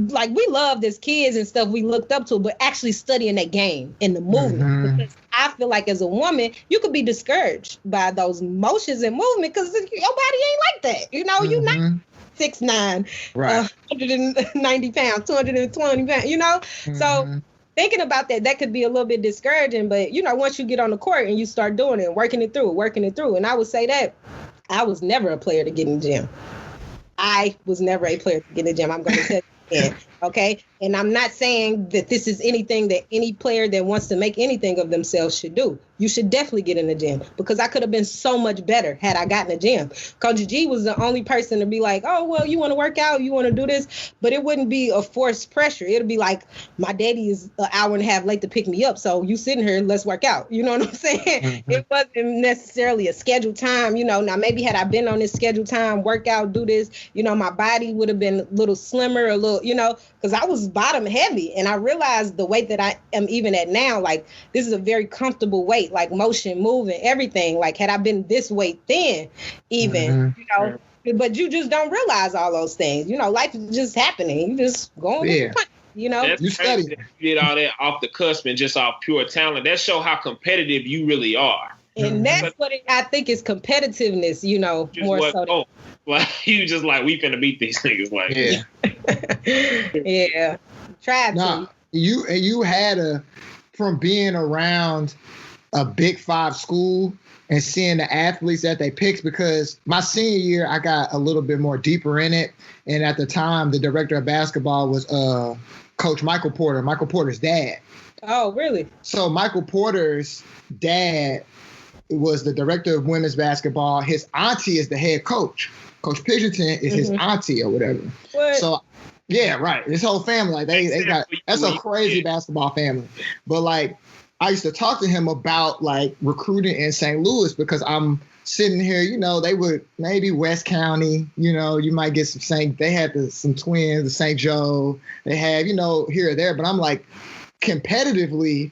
like, we loved as kids and stuff, we looked up to, but actually studying that game and the movement. Because I feel like as a woman, you could be discouraged by those motions and movement because your body ain't like that. You're not 6'9", 190 pounds, 220 pounds, So thinking about that could be a little bit discouraging. But, once you get on the court and you start doing it, working it through. And I would say that I was never a player to get in the gym. I'm going to tell you. Yeah. Okay. And I'm not saying that this is anything that any player that wants to make anything of themselves should do. You should definitely get in the gym, because I could have been so much better had I gotten a gym. Coach G was the only person to be like, oh, well, you want to work out, you want to do this, but it wouldn't be a forced pressure. It'd be like, my daddy is an hour and a half late to pick me up, so you sitting here, let's work out. You know what I'm saying? Mm-hmm. It wasn't necessarily a scheduled time. Now maybe had I been on this scheduled time, work out, do this, my body would have been a little slimmer, a little, because I was bottom heavy, and I realized the weight that I am even at now, like, this is a very comfortable weight, like motion, moving, everything. Like, had I been this weight then, even, but you just don't realize all those things. Life is just happening. You just going with the punch, That's you study. You did all that off the cusp and just off pure talent. That show how competitive you really are. And that's what I think is competitiveness, more so. Like, you just like, we finna beat these niggas. Like, yeah. Tried to. You had from being around a Big 5 school and seeing the athletes that they picked, because my senior year, I got a little bit more deeper in it. And at the time, the director of basketball was Coach Michael Porter's dad. Oh, really? So Michael Porter's dad was the director of women's basketball. His auntie is the head coach. Coach Pidgeonton is his auntie or whatever. What? So, yeah, right. His whole family, like they got, that's a crazy basketball family. But like, I used to talk to him about like recruiting in St. Louis, because I'm sitting here, they would maybe West County, you might get they had some twins, the St. Joe, they had, here or there. But I'm like, competitively,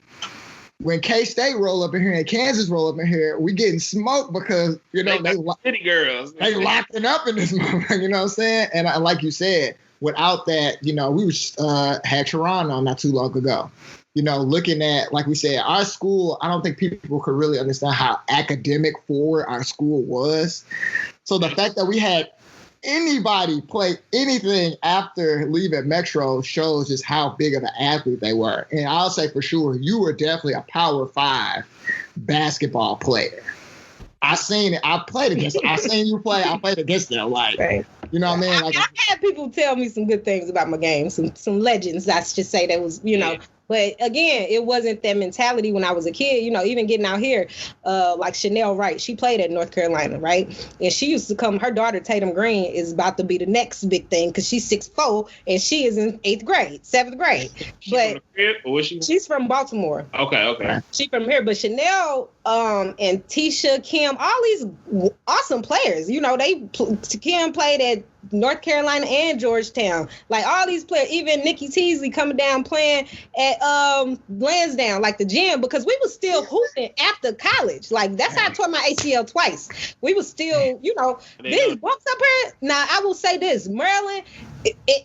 when K-State roll up in here and Kansas roll up in here, we getting smoked because, they city girls. They locking up in this moment, you know what I'm saying? And like you said, without that, we had Toronto not too long ago. Looking at, like we said, our school, I don't think people could really understand how academic forward our school was. So the fact that we had anybody play anything after leaving Metro shows just how big of an athlete they were. And I'll say for sure, you were definitely a Power 5 basketball player. I seen it. I played against them. I seen you play. I played against them. Like, you know what I mean? Like, I had people tell me some good things about my game. Some legends, I should say, that was, But again, it wasn't that mentality when I was a kid, even getting out here, like Chanel Wright, she played at North Carolina, right? And she used to come, her daughter, Tatum Green, is about to be the next big thing, because she's 6'4", and she is in 7th grade. She's from Baltimore. Okay. She's from here, but Chanel and Tisha, Kim, all these awesome players, Kim played at North Carolina and Georgetown. Like, all these players, even Nikki Teasley coming down playing at Lansdowne, like the gym, because we was still hooping after college. Like, that's how I tore my ACL twice. We was still, these bumps up here. Now, I will say this, Maryland,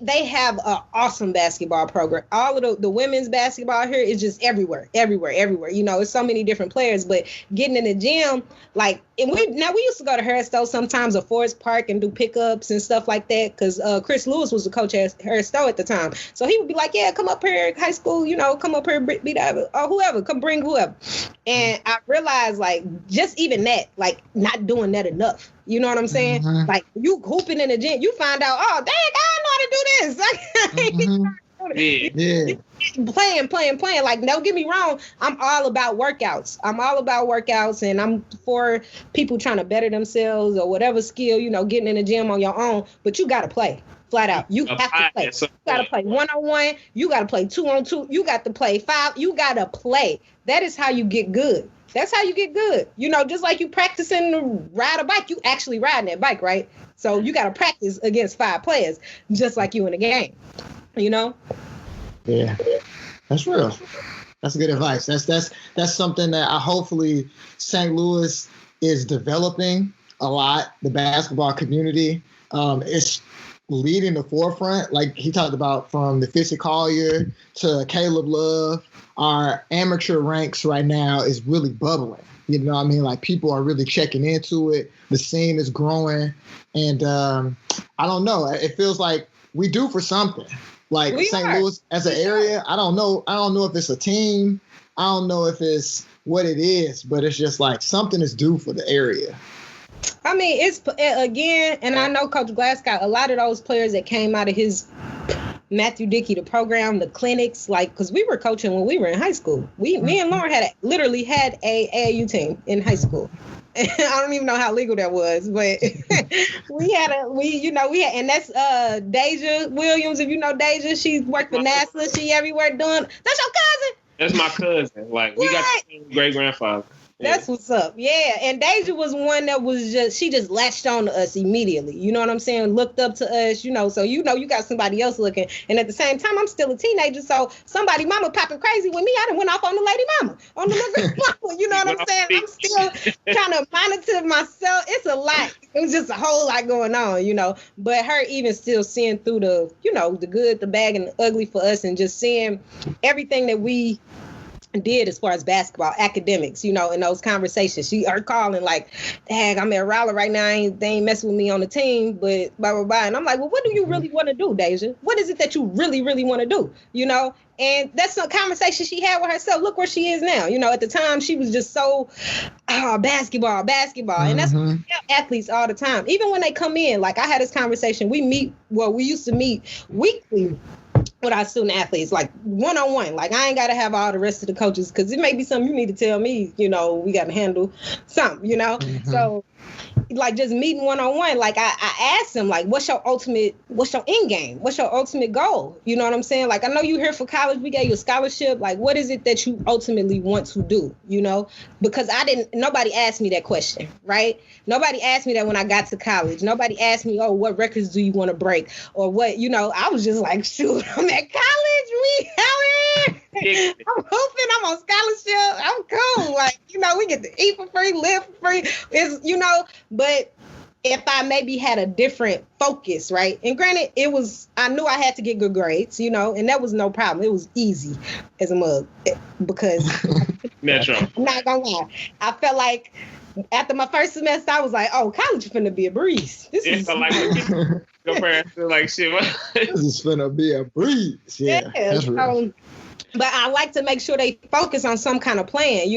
they have an awesome basketball program. All of the women's basketball here is just everywhere. It's so many different players, but getting in the gym, like, and we used to go to Harris-Stowe sometimes, or Forest Park, and do pickups and stuff like that, because Chris Lewis was the coach at Harris-Stowe at the time. So he would be like, yeah, come up here, high school, come up here, beat or whoever, come bring whoever. And I realized, like, just even that, like, not doing that enough. You know what I'm saying? Mm-hmm. Like, you hooping in the gym, you find out, oh, dang, I know how to do this. Yeah. Playing. Like, don't get me wrong, I'm all about workouts. And I'm for people trying to better themselves or whatever skill, getting in the gym on your own. But you got to play. Flat out. You have to play. You got to play 1-on-1. You got to play 2-on-2. You got to play 5. You got to play. That is how you get good. That's how you get good. Just like you practicing to ride a bike, you actually riding that bike, right? So you got to practice against 5 players, just like you in a game, Yeah, that's real. That's good advice. That's something that hopefully St. Louis is developing a lot. The basketball community is leading the forefront. Like he talked about, from the Fishy Collier to Caleb Love, our amateur ranks right now is really bubbling. You know what I mean? Like, people are really checking into it. The scene is growing. And I don't know. It feels like we due for something. Like St. Louis as an area, I don't know if it's a team. I don't know if it's what it is, but it's just like something is due for the area. I mean, it's, again, and I know Coach Glass got a lot of those players that came out of his Matthew Dickey, the program, the clinics, like, because we were coaching when we were in high school. Me and Lauren literally had a AAU team in high school. I don't even know how legal that was, but we had, and that's Deja Williams. If you know Deja, she worked for NASA. She everywhere doing. That's your cousin. That's my cousin. Like, we got the same great grandfather. That's what's up. Yeah. And Deja was one that was she just latched on to us immediately. You know what I'm saying? Looked up to us, so you got somebody else looking. And at the same time, I'm still a teenager. So somebody mama popping crazy with me, I done went off on the lady mama, on the little mama. You know what I'm saying? I'm still trying to monitor myself. It's a lot. It was just a whole lot going on, But her even still seeing through the, the good, the bad, and the ugly for us, and just seeing everything that we did as far as basketball, academics, in those conversations. Her calling like, dang, I'm at Raleigh right now. They ain't messing with me on the team, but blah, blah, blah. And I'm like, well, what do you really want to do, Deja? What is it that you really, really want to do? And that's a conversation she had with herself. Look where she is now. At the time, she was just so, basketball. And that's what we tell athletes all the time. Even when they come in, like I had this conversation, we used to meet weekly with our student athletes, like one-on-one. Like, I ain't got to have all the rest of the coaches, because it may be something you need to tell me, we got to handle something, So, like, just meeting one-on-one, like, I asked them, like, what's your end game? What's your ultimate goal? You know what I'm saying? Like, I know you're here for college. We gave you a scholarship. Like, what is it that you ultimately want to do? Because nobody asked me that question, right? Nobody asked me that when I got to college. Nobody asked me, oh, what records do you want to break? Or what, I was just like, shoot, I'm at college. We out here. I'm hooping. I'm on scholarship. I'm cool. Like, we get to eat for free, live for free. It's, but if I maybe had a different focus, right? And granted, I knew I had to get good grades, and that was no problem. It was easy as a mug, because Metro. I'm not gonna lie. I felt like after my first semester, I was like, oh, college is finna be a breeze. This is like compared to like shit. This is finna be a breeze. Yeah, that's real. But I like to make sure they focus on some kind of plan.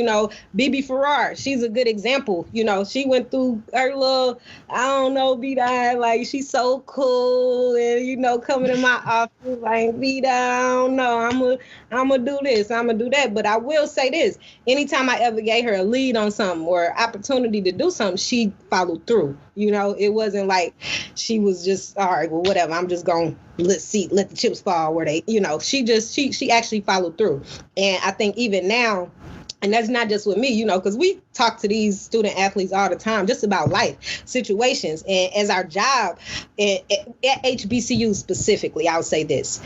Bibi Farrar, she's a good example. She went through her little, I don't know, B-Dine, like, she's so cool. And, coming in my office, like, B-Dine, I don't know, I'm going to do this, I'm going to do that. But I will say this, anytime I ever gave her a lead on something or opportunity to do something, she followed through. It wasn't like she was just, all right, well, whatever, I'm just going to let the chips fall where they, she actually followed through. And I think even now, and that's not just with me, because we talk to these student athletes all the time, just about life situations. And as our job at HBCU specifically, I'll say this.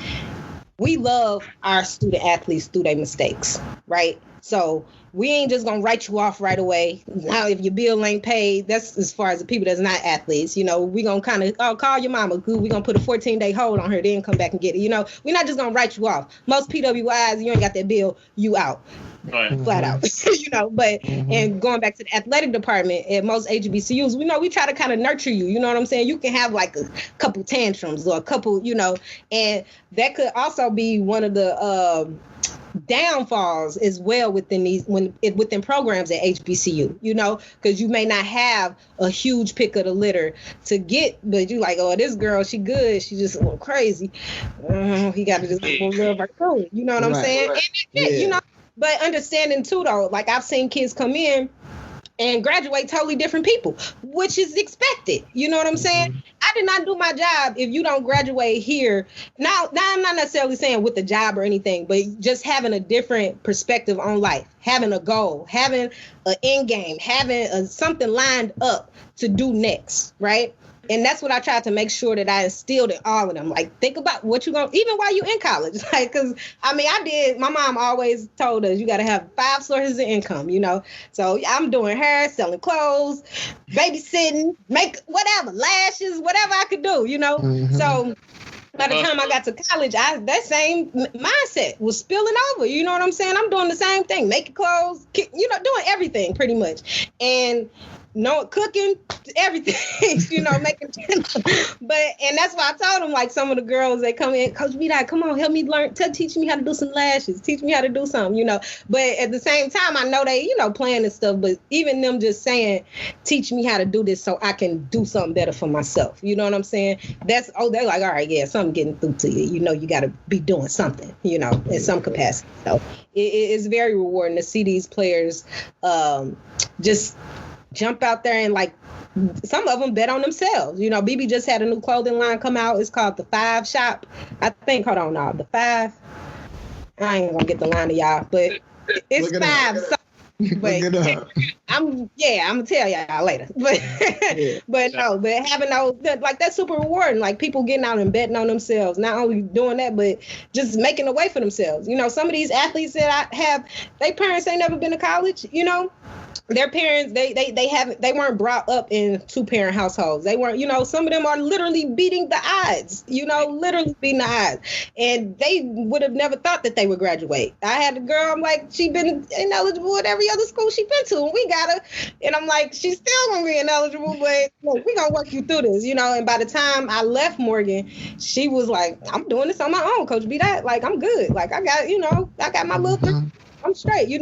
We love our student athletes through their mistakes, right? So we ain't just going to write you off right away. Now, if your bill ain't paid, that's as far as the people that's not athletes. We going to kind of, call your mama. We going to put a 14-day hold on her, then come back and get it. We're not just going to write you off. Most PWIs, you ain't got that bill, you out. Right. Flat out. But and going back to the athletic department at most HBCUs, we try to kind of nurture you. You know what I'm saying? You can have like a couple tantrums or a couple, and that could also be one of the downfalls as well within programs at HBCU, because you may not have a huge pick of the litter to get, but you like, oh, this girl, she good, she just a little crazy. He got to just love her too. You know what I'm saying? And but understanding too, though, like I've seen kids come in and graduate totally different people, which is expected. You know what I'm saying? I did not do my job if you don't graduate here. Now I'm not necessarily saying with the job or anything, but just having a different perspective on life, having a goal, having an end game, having something lined up to do next, right? And that's what I tried to make sure that I instilled in all of them. Like, think about what you're going to, even while you're in college. Like, because, my mom always told us, you got to have 5 sources of income, So I'm doing hair, selling clothes, babysitting, make whatever, lashes, whatever I could do, So by the time I got to college, that same mindset was spilling over. You know what I'm saying? I'm doing the same thing, making clothes, doing everything pretty much. And cooking, everything, making and that's why I told them, like, some of the girls that come in, Coach B, come on, help me learn, teach me how to do some lashes, teach me how to do something, but at the same time, I know they, playing and stuff, but even them just saying, teach me how to do this so I can do something better for myself, you know what I'm saying? They're like, all right, yeah, something getting through to you, you got to be doing something, in some capacity. So it's very rewarding to see these players just jump out there and, like, some of them bet on themselves. BB just had a new clothing line come out. It's called the 5 Shop. I think, hold on now, the 5. I ain't gonna get the line to y'all, but it's 5. But I'm gonna tell y'all later. But but having those, like, that's super rewarding. Like, people getting out and betting on themselves. Not only doing that, but just making a way for themselves. Some of these athletes that I have, their parents ain't never been to college. Their parents, they weren't brought up in 2-parent households. They weren't, some of them are literally beating the odds, literally beating the odds. And they would have never thought that they would graduate. I had a girl, I'm like, she been ineligible at every other school she been to, and we got her. And I'm like, she's still gonna be ineligible, but we gonna work you through this, And by the time I left Morgan, she was like, I'm doing this on my own, Coach B. Like, I'm good. Like, I got, I got my little thing. I'm straight,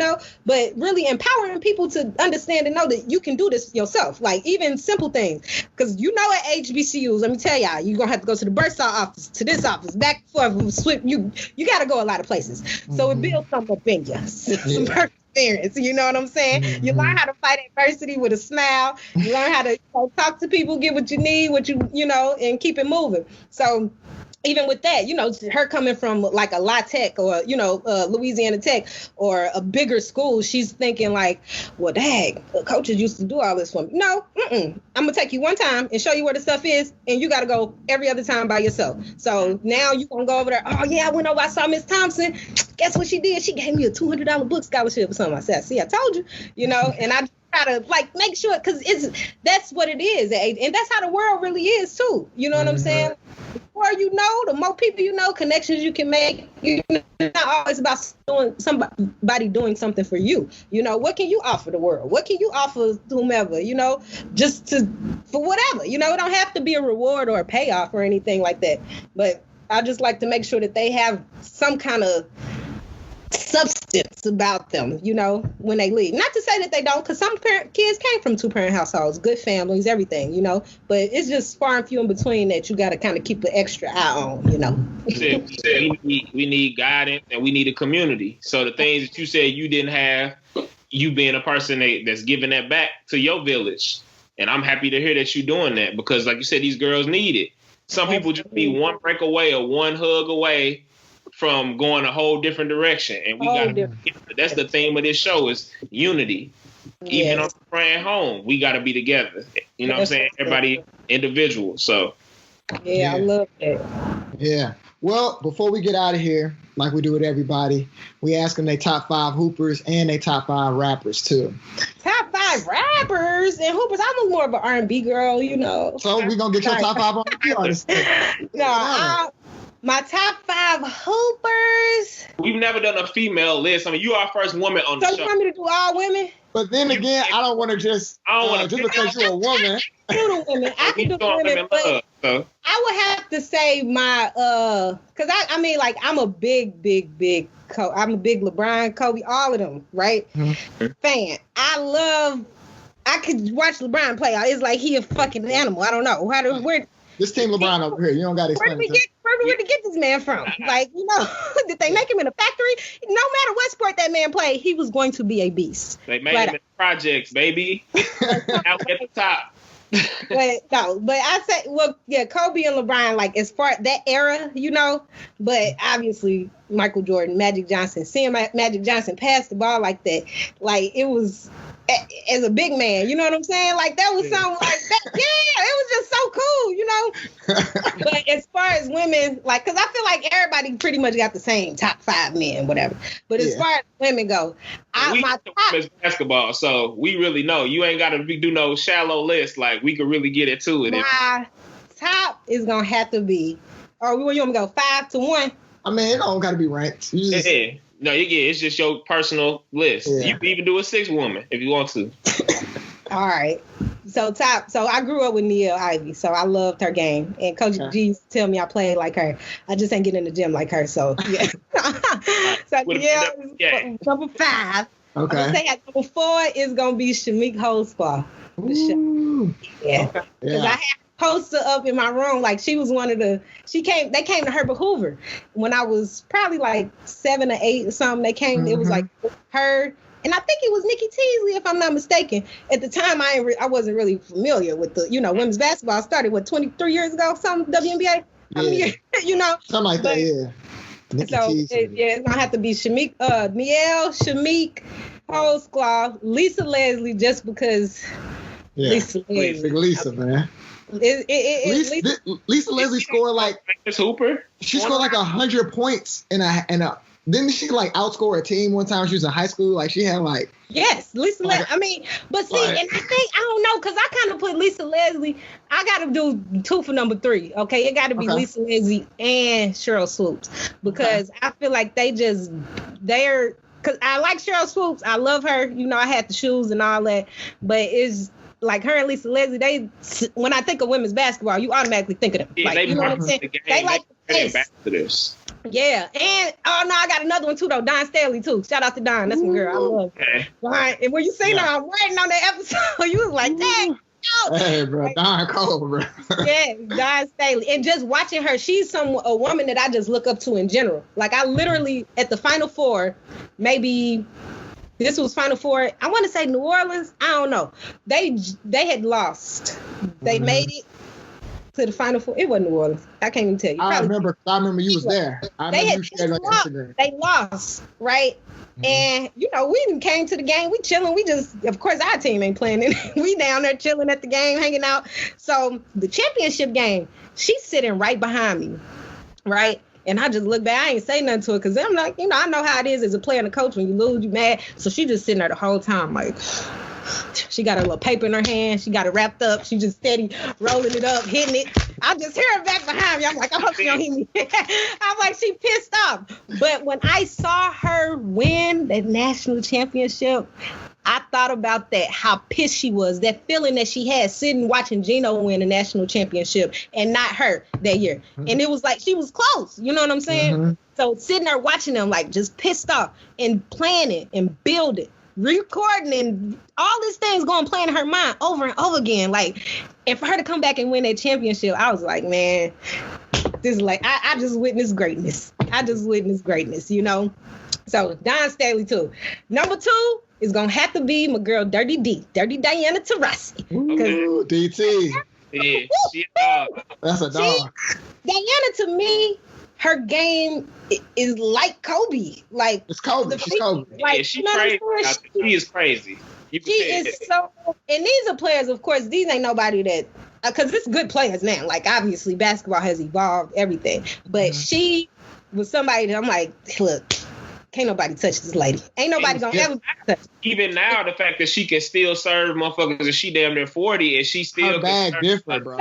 but really empowering people to understand and know that you can do this yourself. Like, even simple things. Because at HBCUs, let me tell y'all, you're going to have to go to the bursar office, to this office, back and forth. You got to go a lot of places. So it builds something up in you. Some experience, you know what I'm saying? You learn how to fight adversity with a smile. You learn how to talk to people, get what you need, and keep it moving. So even with that, her coming from like a La Tech or, Louisiana Tech or a bigger school, she's thinking like, well, dang, coaches used to do all this for me. No, I'm going to take you one time and show you where the stuff is, and you got to go every other time by yourself. So now you going to go over there. Oh, yeah, I went over, I saw Miss Thompson. Guess what she did? She gave me a $200 book scholarship or something. I said, see, I told you, and I try to, like, make sure, because that's what it is. And that's how the world really is, too. You know what I'm saying? The more the more people connections you can make. It's not always about somebody doing something for you. What can you offer the world? What can you offer whomever? Just for whatever. It don't have to be a reward or a payoff or anything like that. But I just like to make sure that they have some kind of substance about them, when they leave. Not to say that they don't, because some kids came from 2-parent households, good families, everything, but it's just far and few in between that you got to kind of keep an extra eye on, we need guidance and we need a community. So the things that you said you didn't have, you being a person that's giving that back to your village. And I'm happy to hear that you're doing that, because like you said, these girls need it. Some people just need one break away or one hug away from going a whole different direction. And we that's the theme of this show, is unity. Yes. Even on the front home, we got to be together. You know what I'm saying? Everybody individual. So yeah, I love that. Yeah. Well, before we get out of here, like we do with everybody, we ask them their top 5 hoopers and their top 5 rappers too. Top 5 rappers and hoopers? I'm more of an R&B girl, So we're going to get your top 5 R&B artists. My top 5 hoopers. We've never done a female list. I mean, you are our first woman on the show. So you want me to do all women? But then again, I don't want to just because you're a woman. Do the women. I can do the women, but I would have to say my because I mean, like, I'm a big I'm a big LeBron, Kobe, all of them, right? Mm-hmm. Fan. I could watch LeBron play. It's like he a fucking animal. I don't know where. This team LeBron over here, you don't got to explain it. Where did we get this man from? Like, did they make him in a factory? No matter what sport that man played, he was going to be a beast. They made him in projects, baby. Out at the top. But I say, well, yeah, Kobe and LeBron, like, as far that era, but obviously Michael Jordan, Magic Johnson, seeing Magic Johnson pass the ball like that, like, it was, as a big man, you know what I'm saying? Like, that was something like that. Yeah, it was just so cool, But as far as women, like, because I feel like everybody pretty much got the same top 5 men, whatever. But as far as women go, my top is basketball, so we really know. You ain't got to do no shallow list. Like, we could really get into it. My top is gonna have to be. Or you want me to go 5 to 1? I mean, it don't got to be ranked. No, it's just your personal list. Yeah. You can even do a 6 woman if you want to. All right. So I grew up with Nia Ivy, so I loved her game. And Coach G used to tell me I played like her. I just ain't getting in the gym like her. So yeah. So Nia, number 5. Okay. I'm gonna say at number 4 is gonna be Shamik Holdspaw. Yeah. Because I had a poster up in my room. Like she was one of the. They came to Herbert Hoover when I was probably like 7 or 8 or something. They came. It was like her. And I think it was Nikki Teasley, if I'm not mistaken. At the time, I wasn't really familiar with the, women's basketball. I started, 23 years ago, something, WNBA? Yeah. Something like that, yeah. Nikki Teasley. It's going to have to be Shamik, Shamik, Holdsclaw, Lisa Leslie, just because Lisa Leslie. Lisa, man. Lisa Leslie scored like... Hooper? She scored like 100 points in a didn't she like outscore a team one time? She was in high school. Like she had like Lisa Leslie. I mean, but see, and I think I don't know because I kind of put Lisa Leslie. I got to do 2 for number 3. Okay, it got to be Lisa Leslie and Cheryl Swoops because I feel like they're because I like Cheryl Swoops. I love her. I had the shoes and all that, but it's like her and Lisa Leslie. When I think of women's basketball, you automatically think of them. Yeah, like, you know what I'm saying? They like the face. Back to this. Yeah, and I got another one too though. Don Staley too. Shout out to Don. That's my girl. I love her. Okay. Right. And when you seen her, I'm writing on that episode. You was like, dang. Hey, bro, Don Cole, bro. Yeah, Don Staley. And just watching her, she's a woman that I just look up to in general. Like I literally at the Final Four, maybe this was Final Four. I want to say New Orleans. I don't know. They had lost. They made it to the Final Four. It wasn't New Orleans. I can't even tell you. I remember you was there. They lost, right? And we didn't came to the game. We chilling. We just, of course, our team ain't playing it. We down there chilling at the game, hanging out. So the championship game, she's sitting right behind me, right? And I just look back. I ain't say nothing to her because I'm like, I know how it is as a player and a coach. When you lose, you mad. So she just sitting there the whole time, like. She got her little paper in her hand. She got it wrapped up. She just steady rolling it up, hitting it. I just hear her back behind me. I'm like, I hope she don't hit me. I'm like, she pissed off. But when I saw her win that national championship, I thought about that, how pissed she was, that feeling that she had sitting watching Gino win the national championship and not her that year. And it was like, she was close. You know what I'm saying? So sitting there watching them, like, just pissed off and planning and building. Recording and all these things going playing in her mind over and over again. Like, and for her to come back and win that championship, I was like, man, this is like, I just witnessed greatness. So Don Staley too. Number 2 is gonna have to be my girl Dirty Diana Taurasi. Ooh, DT. Yeah, that's a dog. Diana, to me, her game is like Kobe. Like it's Kobe. She's Kobe. Like, yeah, she's crazy. She is crazy. She is so. And these are players, of course. These ain't nobody that, because it's good players now. Like obviously, basketball has evolved everything. But she was somebody that I'm like, look, can't nobody touch this lady. Ain't nobody gonna ever touch. Even now, the fact that she can still serve motherfuckers, and she damn near 40, and she still her bag different, bro.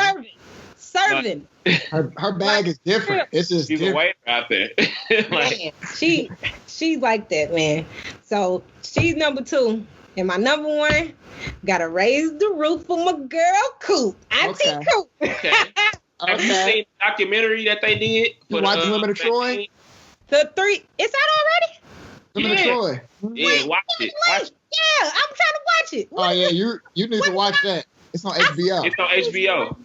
Serving. Her bag is different. It's just she's different. a waiter out there. Man, she's like that, man. So she's number 2. And my number 1, gotta raise the roof for my girl Coop. Auntie Coop. Okay. Have you seen the documentary that they did? You watch Women of Troy? The 3, is that already? Women of Troy. Yeah, watch it. Yeah, I'm trying to watch it. Oh yeah, you need to watch that. It's on HBO. It's on HBO.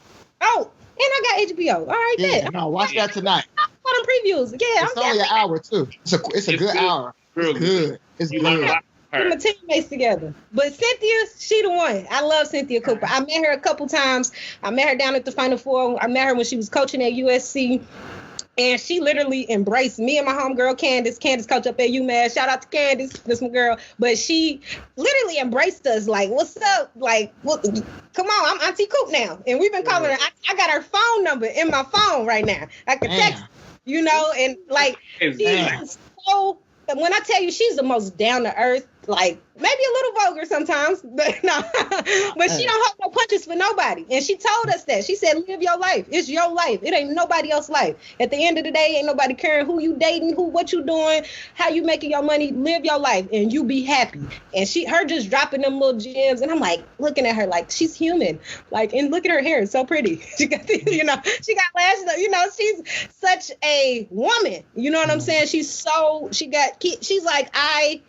Oh, and I got HBO. All right, yeah. No, watch that tonight. I'm on previews. Yeah, it's only an hour too. It's a good hour. It's good. It's good. Put my teammates together. But Cynthia, she the one. I love Cynthia Cooper. I met her a couple times. I met her down at the Final Four. I met her when she was coaching at USC. And she literally embraced me and my homegirl, Candace. Candace coach up at UMass. Shout out to Candace. That's my girl. But she literally embraced us like, what's up? Like, come on, I'm Auntie Coop now. And we've been calling her. I got her phone number in my phone right now. I can text, and like, she is so, when I tell you she's the most down-to-earth, like maybe a little vulgar sometimes, but no. But she don't hold no punches for nobody. And she told us that. She said, live your life. It's your life. It ain't nobody else's life. At the end of the day, ain't nobody caring who you dating, what you doing, how you making your money. Live your life and you be happy. And her just dropping them little gems. And I'm like looking at her like she's human. Like, and look at her hair. It's so pretty. She got, she got lashes. She's such a woman. You know what I'm saying? She's like, I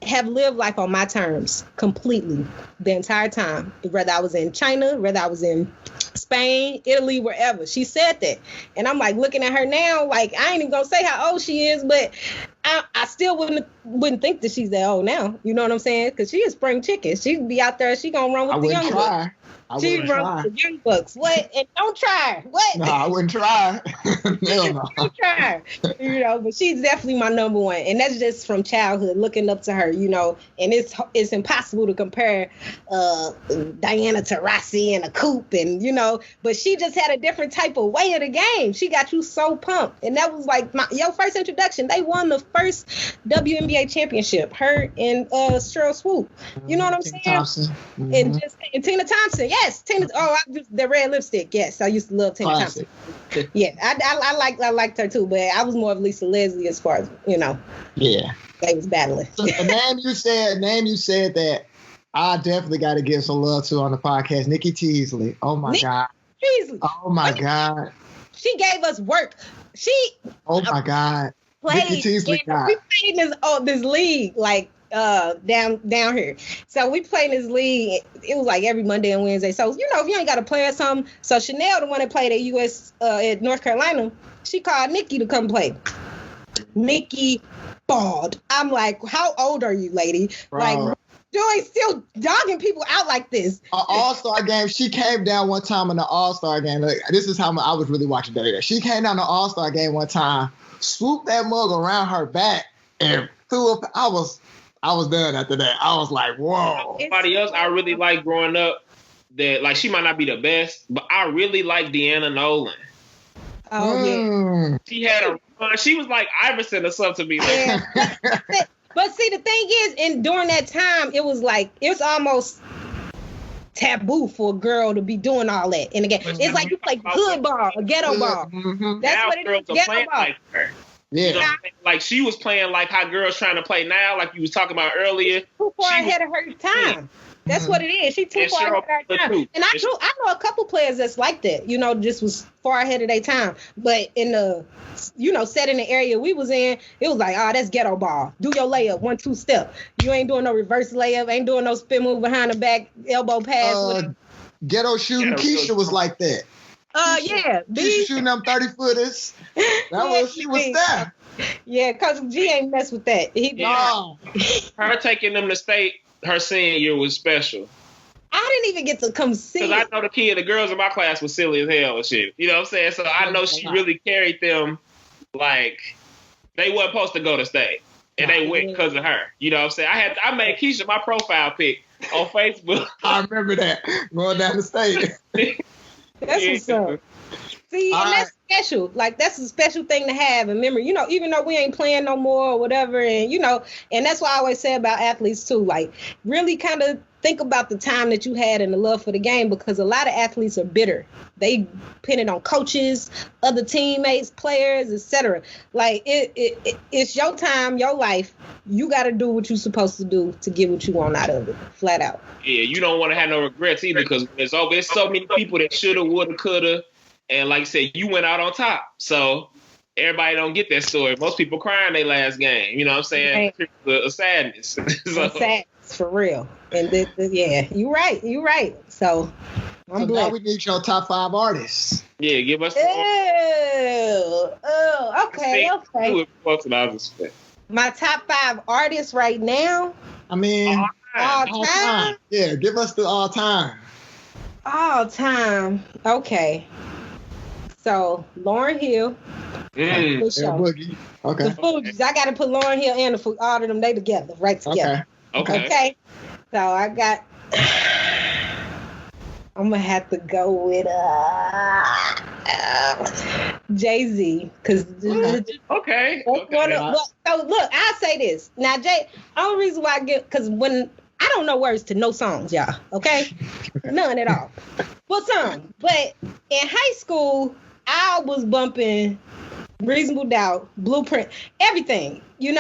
have lived life on my terms completely the entire time. Whether I was in China, whether I was in Spain, Italy, wherever. She said that. And I'm like looking at her now, like I ain't even gonna say how old she is, but I still wouldn't think that she's that old now. You know what I'm saying? Because she is spring chicken. She'd be out there, she gonna run with the young bucks. She runs with the young bucks. What? And don't try her. What? No, I wouldn't try. Hell no. Don't try her. But she's definitely my number one. And that's just from childhood, looking up to her, and it's impossible to compare Diana Taurasi and a Coop and, but she just had a different type of way of the game. She got you so pumped. And that was like your first introduction. They won the first WNBA championship, her and Cheryl Swoop. You know what I'm saying? Thompson. And Tina Thompson. Yes, Tina. The red lipstick. Yes, I used to love Tina Thompson. Yeah, I liked her too, but I was more of Lisa Leslie as far as Yeah, they was battling. So the name you said that I definitely got to give some love to on the podcast. Nikki Teasley. Oh my God. Teasley. Oh my God. She gave us work. Oh my God. Nikki Teasley. We played this league like down here. So we played in this league. It was like every Monday and Wednesday. So if you ain't got to play or something. So Chanel, the one that played at North Carolina, she called Nikki to come play. Nikki bald. I'm like, how old are you, lady? Bro. Like, you ain't still dogging people out like this. An All-Star game. She came down one time in the All-Star game. Like, this is how I was really watching WWE. She came down the All-Star game one time, swooped that mug around her back, and threw up. I was done after that. I was like, whoa. Somebody else I really like growing up that, like, she might not be the best, but I really like Deanna Nolan. Oh, yeah. She had a run. She was like Iverson or something to me. Like, yeah. But see, the thing is, and during that time, it was almost taboo for a girl to be doing all that in the game. It's like you play hood ball or ghetto ball. Mm-hmm. That's now what it is, ghetto ball. Like her. Yeah. You know what I mean? Like she was playing like how girls trying to play now, like you was talking about earlier. Too far ahead of her time. That's what it is. She too far ahead of her time. And I know a couple players that's like that, just was far ahead of their time. But in the, set in the area we was in, it was like, that's ghetto ball. Do your layup, 1-2 step. You ain't doing no reverse layup, ain't doing no spin move behind the back, elbow pass. Ghetto shooting. Keisha was like that. Yeah. Keisha shooting them 30-footers. She was there. Yeah, Coach G ain't mess with that. Her taking them to state her senior year was special. I didn't even get to come see. Because I know the girls in my class was silly as hell and shit. You know what I'm saying? So I know she really carried them like they wasn't supposed to go to state. And they went because of her. You know what I'm saying? I made Keisha my profile pic on Facebook. I remember that. Going down the state. That's what's up. See, and that's special. Like, that's a special thing to have in memory. Even though we ain't playing no more or whatever, and, and that's why I always say about athletes, too. Like, really kind of think about the time that you had and the love for the game, because a lot of athletes are bitter. They pin it on coaches, other teammates, players, etc. Like, it's your time, your life. You got to do what you're supposed to do to get what you want out of it, flat out. Yeah, you don't want to have no regrets either, because there's so many people that shoulda, woulda, coulda. And like I said, you went out on top. So everybody don't get that story. Most people crying their last game. You know what I'm saying? A sadness. Sadness, for real. And you're right. You're right. So I'm blessed. Now we need your top 5 artists. Yeah, give us. Okay. My top 5 artists right now. I mean, all time. Yeah, give us the all time. All time. Okay. So Lauryn Hill. Boogie. Okay. The Fugees. I got to put Lauryn Hill and the Fugees, all of them, they together, right together. Okay. So I got. I'm gonna have to go with Jay-Z, because okay. So look, I'll say this. Now, only reason why I get, because when I don't know words to no songs, y'all, okay? None at all. Well, some. But in high school, I was bumping Reasonable Doubt, Blueprint, everything, and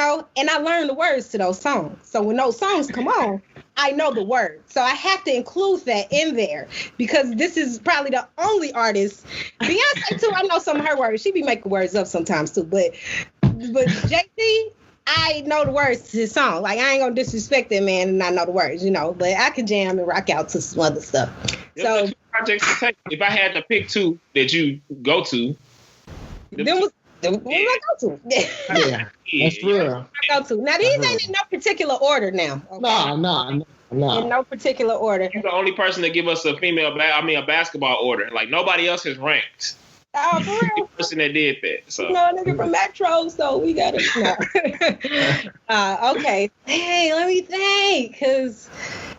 I learned the words to those songs. So when those songs come on, I know the words. So I have to include that in there because this is probably the only artist. Beyonce, too, I know some of her words. She be making words up sometimes, too. But Jay-Z, I know the words to his song. Like, I ain't gonna disrespect that man and I know the words, but I can jam and rock out to some other stuff. So, two projects to take. If I had to pick two that you go to, then what I go to. Yeah, that's real. I go to. Now, these ain't in no particular order now. Okay? No. In no particular order. You're the only person to give us a basketball order. Like, nobody else is ranked. Oh, for real? You're the person that did that. So. Nigga from Metro, so we got it. Okay. Hey, let me think, because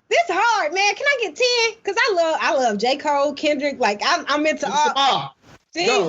this hard, man. Can I get 10? Because I love J. Cole, Kendrick. Like, I'm into all. Because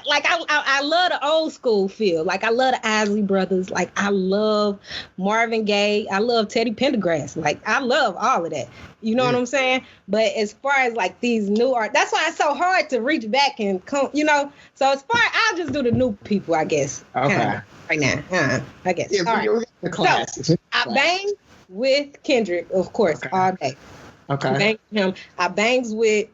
like I love the old school feel. Like I love the Isley Brothers. Like I love Marvin Gaye. I love Teddy Pendergrass. Like I love all of that. You know what I'm saying? But as far as like these new art, that's why it's so hard to reach back and come. So as far I'll just do the new people, I guess. Okay. Right now, I guess. Yeah, all right. The class. So I bang with Kendrick, of course, all day. Okay. I bang with him. I bangs with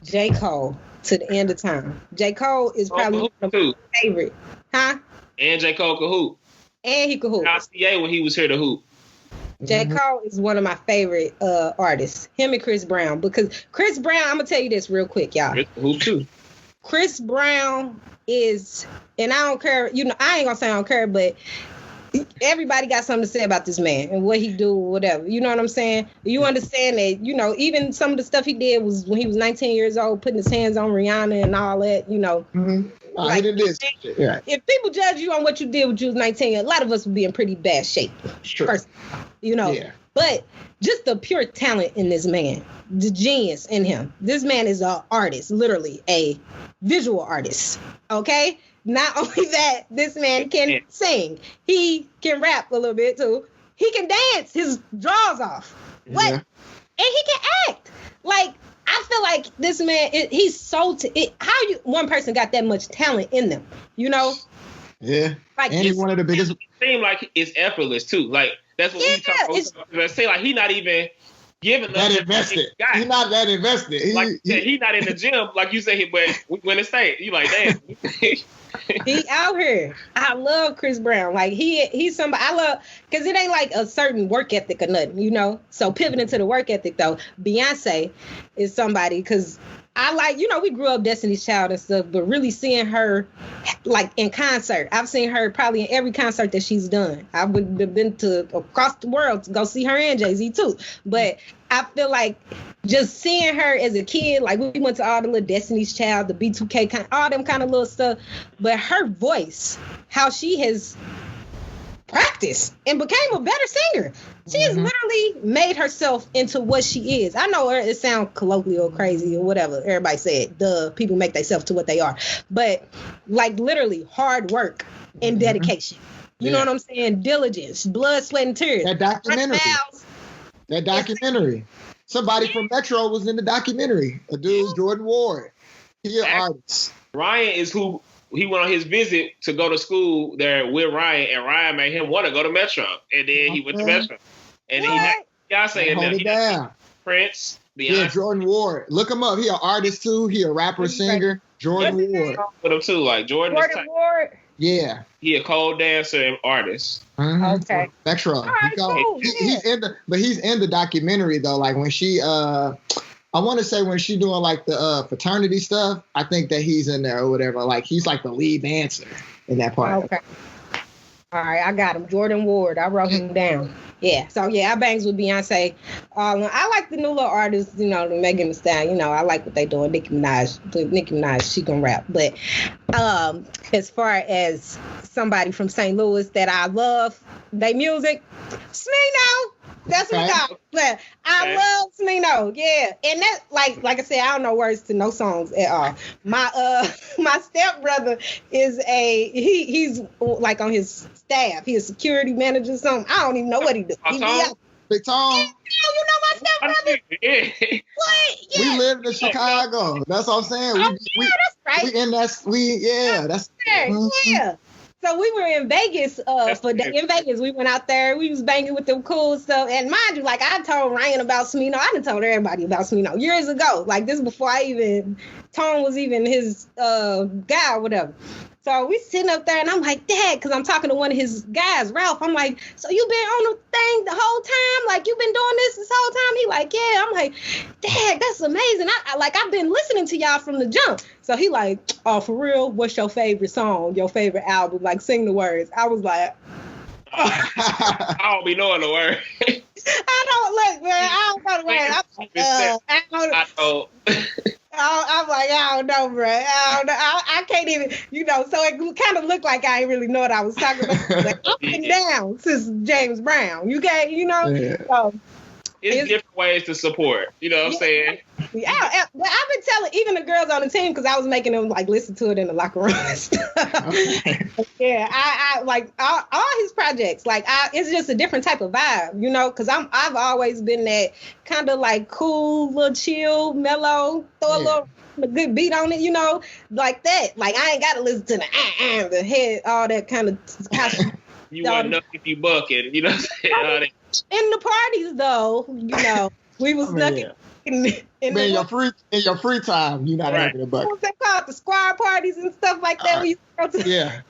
J. Cole to the end of time. J. Cole is probably one of my favorite. Huh? And J. Cole could hoop. And he could hoop. RCA when he was here to hoop. J. Cole is one of my favorite artists. Him and Chris Brown. Because Chris Brown, I'm going to tell you this real quick, y'all. Hoop too. Chris Brown is, and I don't care, I ain't going to say I don't care, but everybody got something to say about this man and what he do or whatever. You know what I'm saying? You understand that, even some of the stuff he did was when he was 19 years old, putting his hands on Rihanna and all that, Like, he did this. Yeah. If people judge you on what you did when you was 19, a lot of us would be in pretty bad shape. Sure. Yeah. But just the pure talent in this man, the genius in him. This man is an artist, literally a visual artist. Okay? Not only that, this man can sing. He can rap a little bit too. He can dance his drawers off. What? Yeah. And he can act. Like, I feel like this man, he's so... one person got that much talent in them, Yeah. Like, and he's one of the biggest... It seems like it's effortless too. Like, that's what we talk about. I say, like, he's not even giving that invested. He's not that invested. He's not in the gym, like you say, but when it's state, you like, damn. He out here. I love Chris Brown. Like he's somebody I love because it ain't like a certain work ethic or nothing, So pivoting to the work ethic though, Beyonce is somebody because I like, we grew up Destiny's Child and stuff, but really seeing her like in concert. I've seen her probably in every concert that she's done. I would have been to across the world to go see her and Jay-Z too. But I feel like just seeing her as a kid, like we went to all the little Destiny's Child, the B2K, all them kind of little stuff. But her voice, how she has practiced and became a better singer. She has literally made herself into what she is. I know it sounds colloquial or crazy or whatever. Everybody said, people make themselves to what they are. But like literally hard work and dedication. You know what I'm saying? Diligence, blood, sweat, and tears. That documentary. Somebody from Metro was in the documentary. A dude, Jordan Ward. He's an artist. Ryan is who he went on his visit to go to school there with Ryan, and Ryan made him want to go to Metro. And then he went to Metro. And then he had Beyonce in there. Hold it down. Prince, Beyonce. Yeah, Jordan Ward. Look him up. He an artist too. He a rapper, singer. Jordan Ward. With him too, like Jordan Ward. Yeah. He a cold dancer and artist. Okay. Metro. Right, cool. He's in the documentary though. Like when she I want to say when she doing like the fraternity stuff, I think that he's in there or whatever. Like he's like the lead dancer in that part. Okay. All right, I got him. Jordan Ward. I wrote him down. Yeah. So yeah, I bangs with Beyonce. I like the new little artists, the Megan Thee Stallion. I like what they doing. Nicki Minaj, she can rap. But as far as somebody from St. Louis that I love, they music, Smino. That's what I play. I love Smino. Yeah. And that like I said, I don't know words to no songs at all. My stepbrother is he's like on his staff. He's a security manager or something. I don't even know what he does. Big Tom. You know my stepbrother? Yeah. What? Yeah. We lived in Chicago. That's what I'm saying. That's right. That's yeah. So we were in Vegas in Vegas. We went out there. We was banging with them cool stuff. And mind you, like I told Ryan about Smino. I done told everybody about Smino years ago. Like this before Tone was even his guy or whatever. So we sitting up there and I'm like, Dad, because I'm talking to one of his guys, Ralph. I'm like, so you been on the thing the whole time? Like, you been doing this whole time? He like, yeah. I'm like, Dad, that's amazing. I've been listening to y'all from the jump. So he like, oh, for real? What's your favorite song? Your favorite album? Like, sing the words. I was like, I don't be knowing the word. I don't look, man. I don't know the word. I'm like, I don't know, bro. I don't know. I can't even, so it kind of looked like I didn't really know what I was talking about. Like, up and down since James Brown. You can't, Yeah. So, it's different ways to support. You know what I'm saying? Yeah, I've been telling even the girls on the team because I was making them like listen to it in the locker room and stuff. Yeah, I like all his projects. Like it's just a different type of vibe, because I've always been that kind of like cool, little chill, mellow, throw a good beat on it, like that. Like I ain't got to listen to the head, all that kind of. You want to know if you bucking, you know what I'm saying? In the parties, though, we was in your free time, you're not having a buck. What's that called? The squad parties and stuff like that. We used to go to.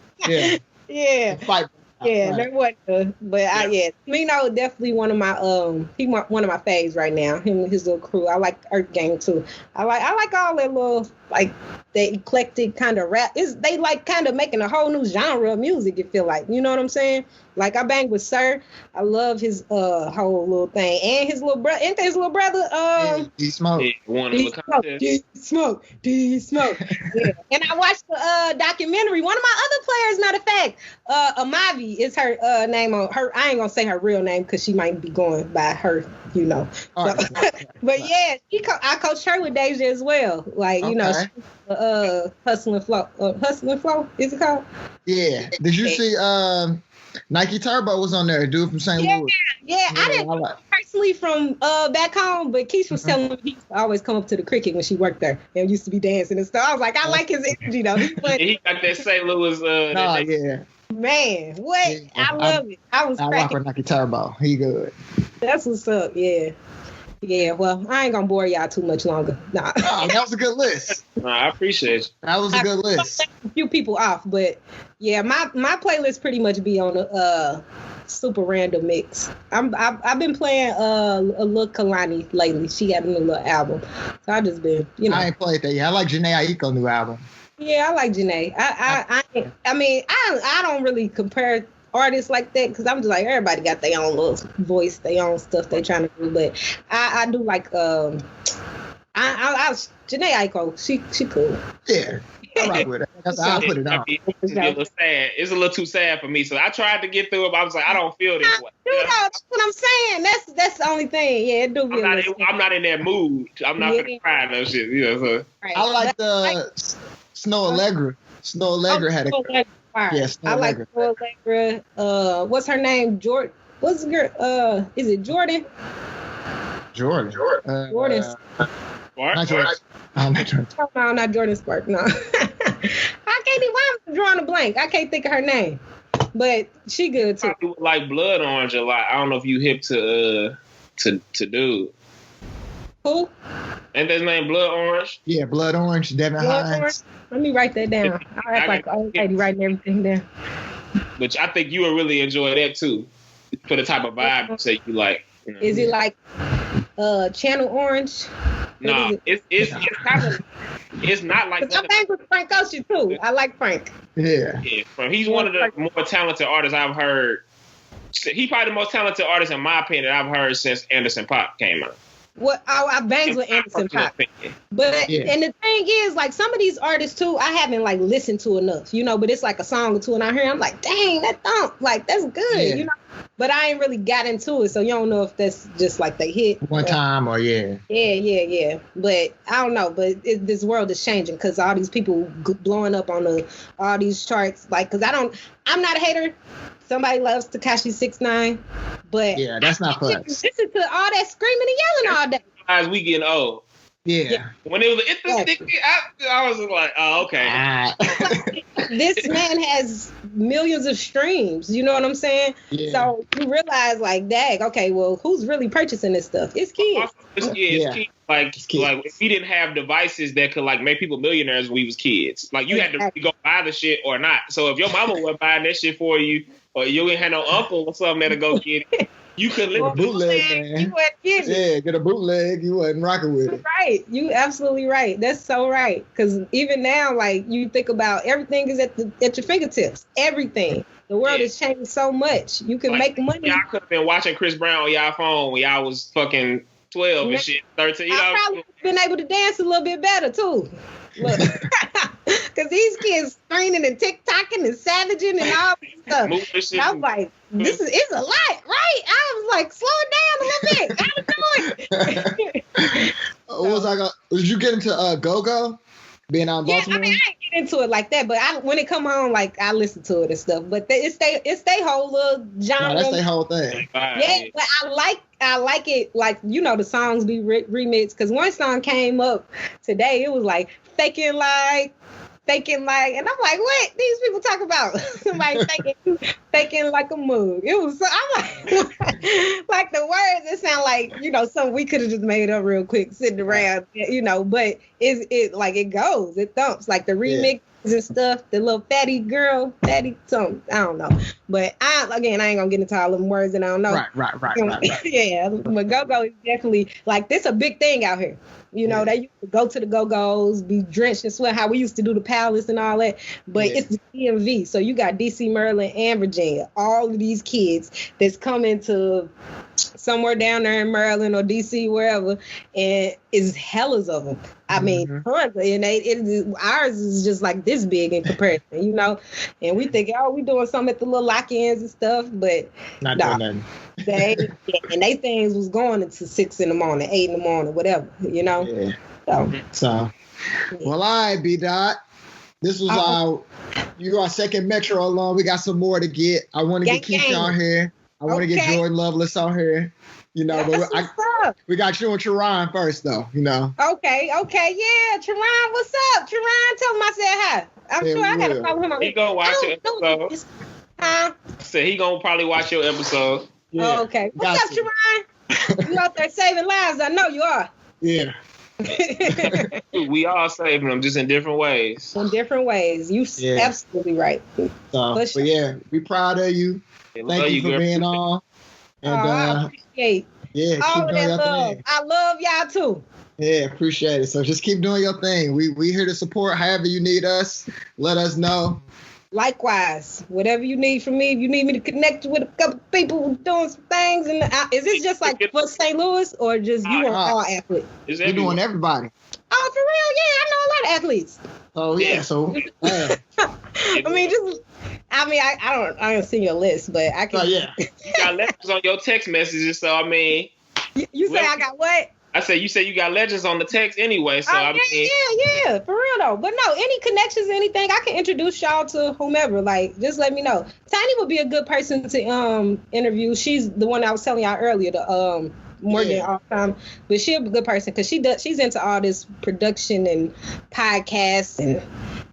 Yeah. Fight. Yeah, that wasn't. Smino definitely one of my one of my faves right now. Him and his little crew. I like Earth Gang too. I like all that little like the eclectic kind of rap. They like kind of making a whole new genre of music. It feel like, you know what I'm saying? Like I bang with Sir. I love his whole little thing and his little brother. Ain't his little brother? D-Smoke. D-Smoke. Yeah. And I watched the documentary. One of my other players, matter of fact, Amavi is her name on her. I ain't gonna say her real name because she might be going by her, But yeah, I coached her with Deja as well. Like Hustling Flow. Is it called? Yeah. Did you see Nike Turbo was on there, a dude from St. Louis. Yeah, I didn't personally from back home, but Keith was telling me he used to always come up to the cricket when she worked there and used to be dancing and stuff. I was like, I like his energy though. He got that St. Louis. Man, what? Yeah, I love it. I rock with Nike Turbo. He good. That's what's up. Yeah. Yeah, well, I ain't gonna bore y'all too much longer. Nah. That was a good list. I appreciate you. That was a good list. A few people off, but yeah, my playlist pretty much be on a super random mix. I've been playing a little Kalani lately. She got a new little album, so I just been I ain't played that yet. I like Janae Aiko new album. Yeah, I like Janae. I don't really compare artists like that because I'm just like everybody got their own little voice, their own stuff they trying to do. But I do like Janae Aiko. She cool. Yeah. I rock with it. I'll put it on. It's a little sad. It's a little too sad for me. So I tried to get through it, but I was like, I don't feel this way. That's what I'm saying. That's the only thing. Yeah, it do be. I'm not in that mood. I'm not gonna cry no shit. So. Right. I like the Snow Allegra. Snow Allegra had a. Yeah, I like Snow Allegra. What's her name? Jordan. What's the girl? Is it Jordan? Jordan. Jordan. Not Jordan. No, not Jordan Spark. No. I can't even. Why am I drawing a blank? I can't think of her name. But she good too. I like Blood Orange a lot. I don't know if you hip to dude. Who? Ain't that his name Blood Orange? Yeah, Blood Orange, Devin Hines. Let me write that down. I'll act like old lady writing everything down. Which I think you would really enjoy that too. For the type of vibe you say you like. Is it like Channel Orange? No, it's kind of. It's not like. I bang with Frank Ocean too. I like Frank. Yeah. He's one of the more talented artists I've heard. He's probably the most talented artist in my opinion I've heard since Anderson .Paak came out. What I bangs with Anderson .Paak. But and the thing is, like, some of these artists too, I haven't like listened to enough, you know. But it's like a song or two, and I hear, I'm like, dang, that thump, like that's good, you know. But I ain't really got into it, so you don't know if that's just like they hit one time or Yeah. But I don't know. But this world is changing because all these people blowing up on all these charts. Like, because I'm not a hater. Somebody loves Tekashi 6ix9ine, but yeah, that's not for us. Listen to all that screaming and yelling all day. As we getting old. Yeah. When it was I was like, oh, okay. This man has millions of streams. You know what I'm saying? Yeah. So you realize, like, dang, okay, well, who's really purchasing this stuff? It's kids. It's kids. Like if we didn't have devices that could like make people millionaires when we was kids, like you had to go buy the shit or not. So if your mama wasn't buying that shit for you, or you ain't had no uncle or something that'll go get it, you could live a bootleg, man. You wasn't getting it. Yeah, get a bootleg. You wasn't rocking with it. Right. You absolutely right. That's so right. Because even now, like, you think about everything is at your fingertips. Everything. The world has changed so much. You can make money. Y'all could have been watching Chris Brown on y'all phone when y'all was fucking 12 and shit, 13. I probably been able to dance a little bit better too. Look, because these kids screaming and TikToking and savaging and all this stuff. I was like, it's a lot, right? I was like, slow it down a little bit. Gotta do it. Did you get into Go-Go? Being out in Baltimore? I mean, I ain't get into it like that, but when it come on, like, I listen to it and stuff. But it's they whole little genre. No, that's their whole thing. Yeah, but I like it, like, you know, the songs be remixed. Because one song came up today, it was like faking like, and I'm like, what? These people talk about somebody faking like a mug. It was, I'm like the words, it sound like, you know, something we could have just made up real quick sitting around, you know, but it goes, it thumps, like the remixes and stuff, the little fatty something, I don't know. But I ain't gonna get into all them words and I don't know. Right. Yeah, but Go-Go is definitely, like, this a big thing out here. You know, they used to go to the Go-Go's, be drenched in sweat, how we used to do the Palace and all that. But it's the DMV. So you got DC, Maryland, and Virginia. All of these kids that's coming to somewhere down there in Maryland or DC, wherever, and it's hellas of them. I mean, tons. And ours is just like this big in comparison, you know? And we think, we doing something at the little lock-ins and stuff, but not doing nothing. They things was going into 6 in the morning, 8 in the morning, whatever, you know? Yeah. So well, all right, B-Dot. This was our second Metro alone. We got some more to get. I want to get Keisha on here. I want to get Jordan Loveless on here. You know, but we got you and Teron first, though, you know. Okay. Yeah, Teron, what's up? Teron, tell him I said hi. I'm sure I got to follow him on. He gonna watch your episode. So he gonna probably watch your episode. Yeah. Oh, okay. What's up, Teron? You out there saving lives. I know you are. Yeah. We all saving them, just in different ways. In different ways. You absolutely right. But yeah, we proud of you. Thank you for being on. And I appreciate all of that love. I love y'all too. Yeah, appreciate it. So just keep doing your thing. We here to support however you need us. Let us know. Likewise, whatever you need from me, if you need me to connect with a couple people doing some things, and is this just like for St. Louis or just you want all athletes? We're doing everybody. Oh, for real? Yeah, I know a lot of athletes. Oh yeah, so I don't see your list, but I can. Oh yeah, you got legends on your text messages, so I mean, you say I got what? I said you say you got legends on the text anyway, so I mean, yeah, for real though. But no, any connections, anything, I can introduce y'all to whomever. Like, just let me know. Tiny would be a good person to interview. She's the one I was telling y'all earlier, the Morgan all the time, but she'll be a good person because she's into all this production and podcasts and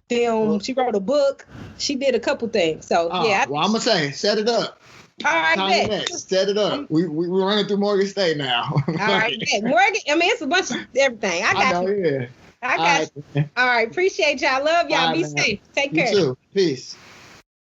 film. She wrote a book. She did a couple things. So well, I'm gonna say set it up. All right, set it up. We're running through Morgan State now. All right, Morgan. I mean, it's a bunch of everything. I got you. Yeah. I got you. All right, appreciate y'all. Love y'all. Be safe. Take care. You too. Peace.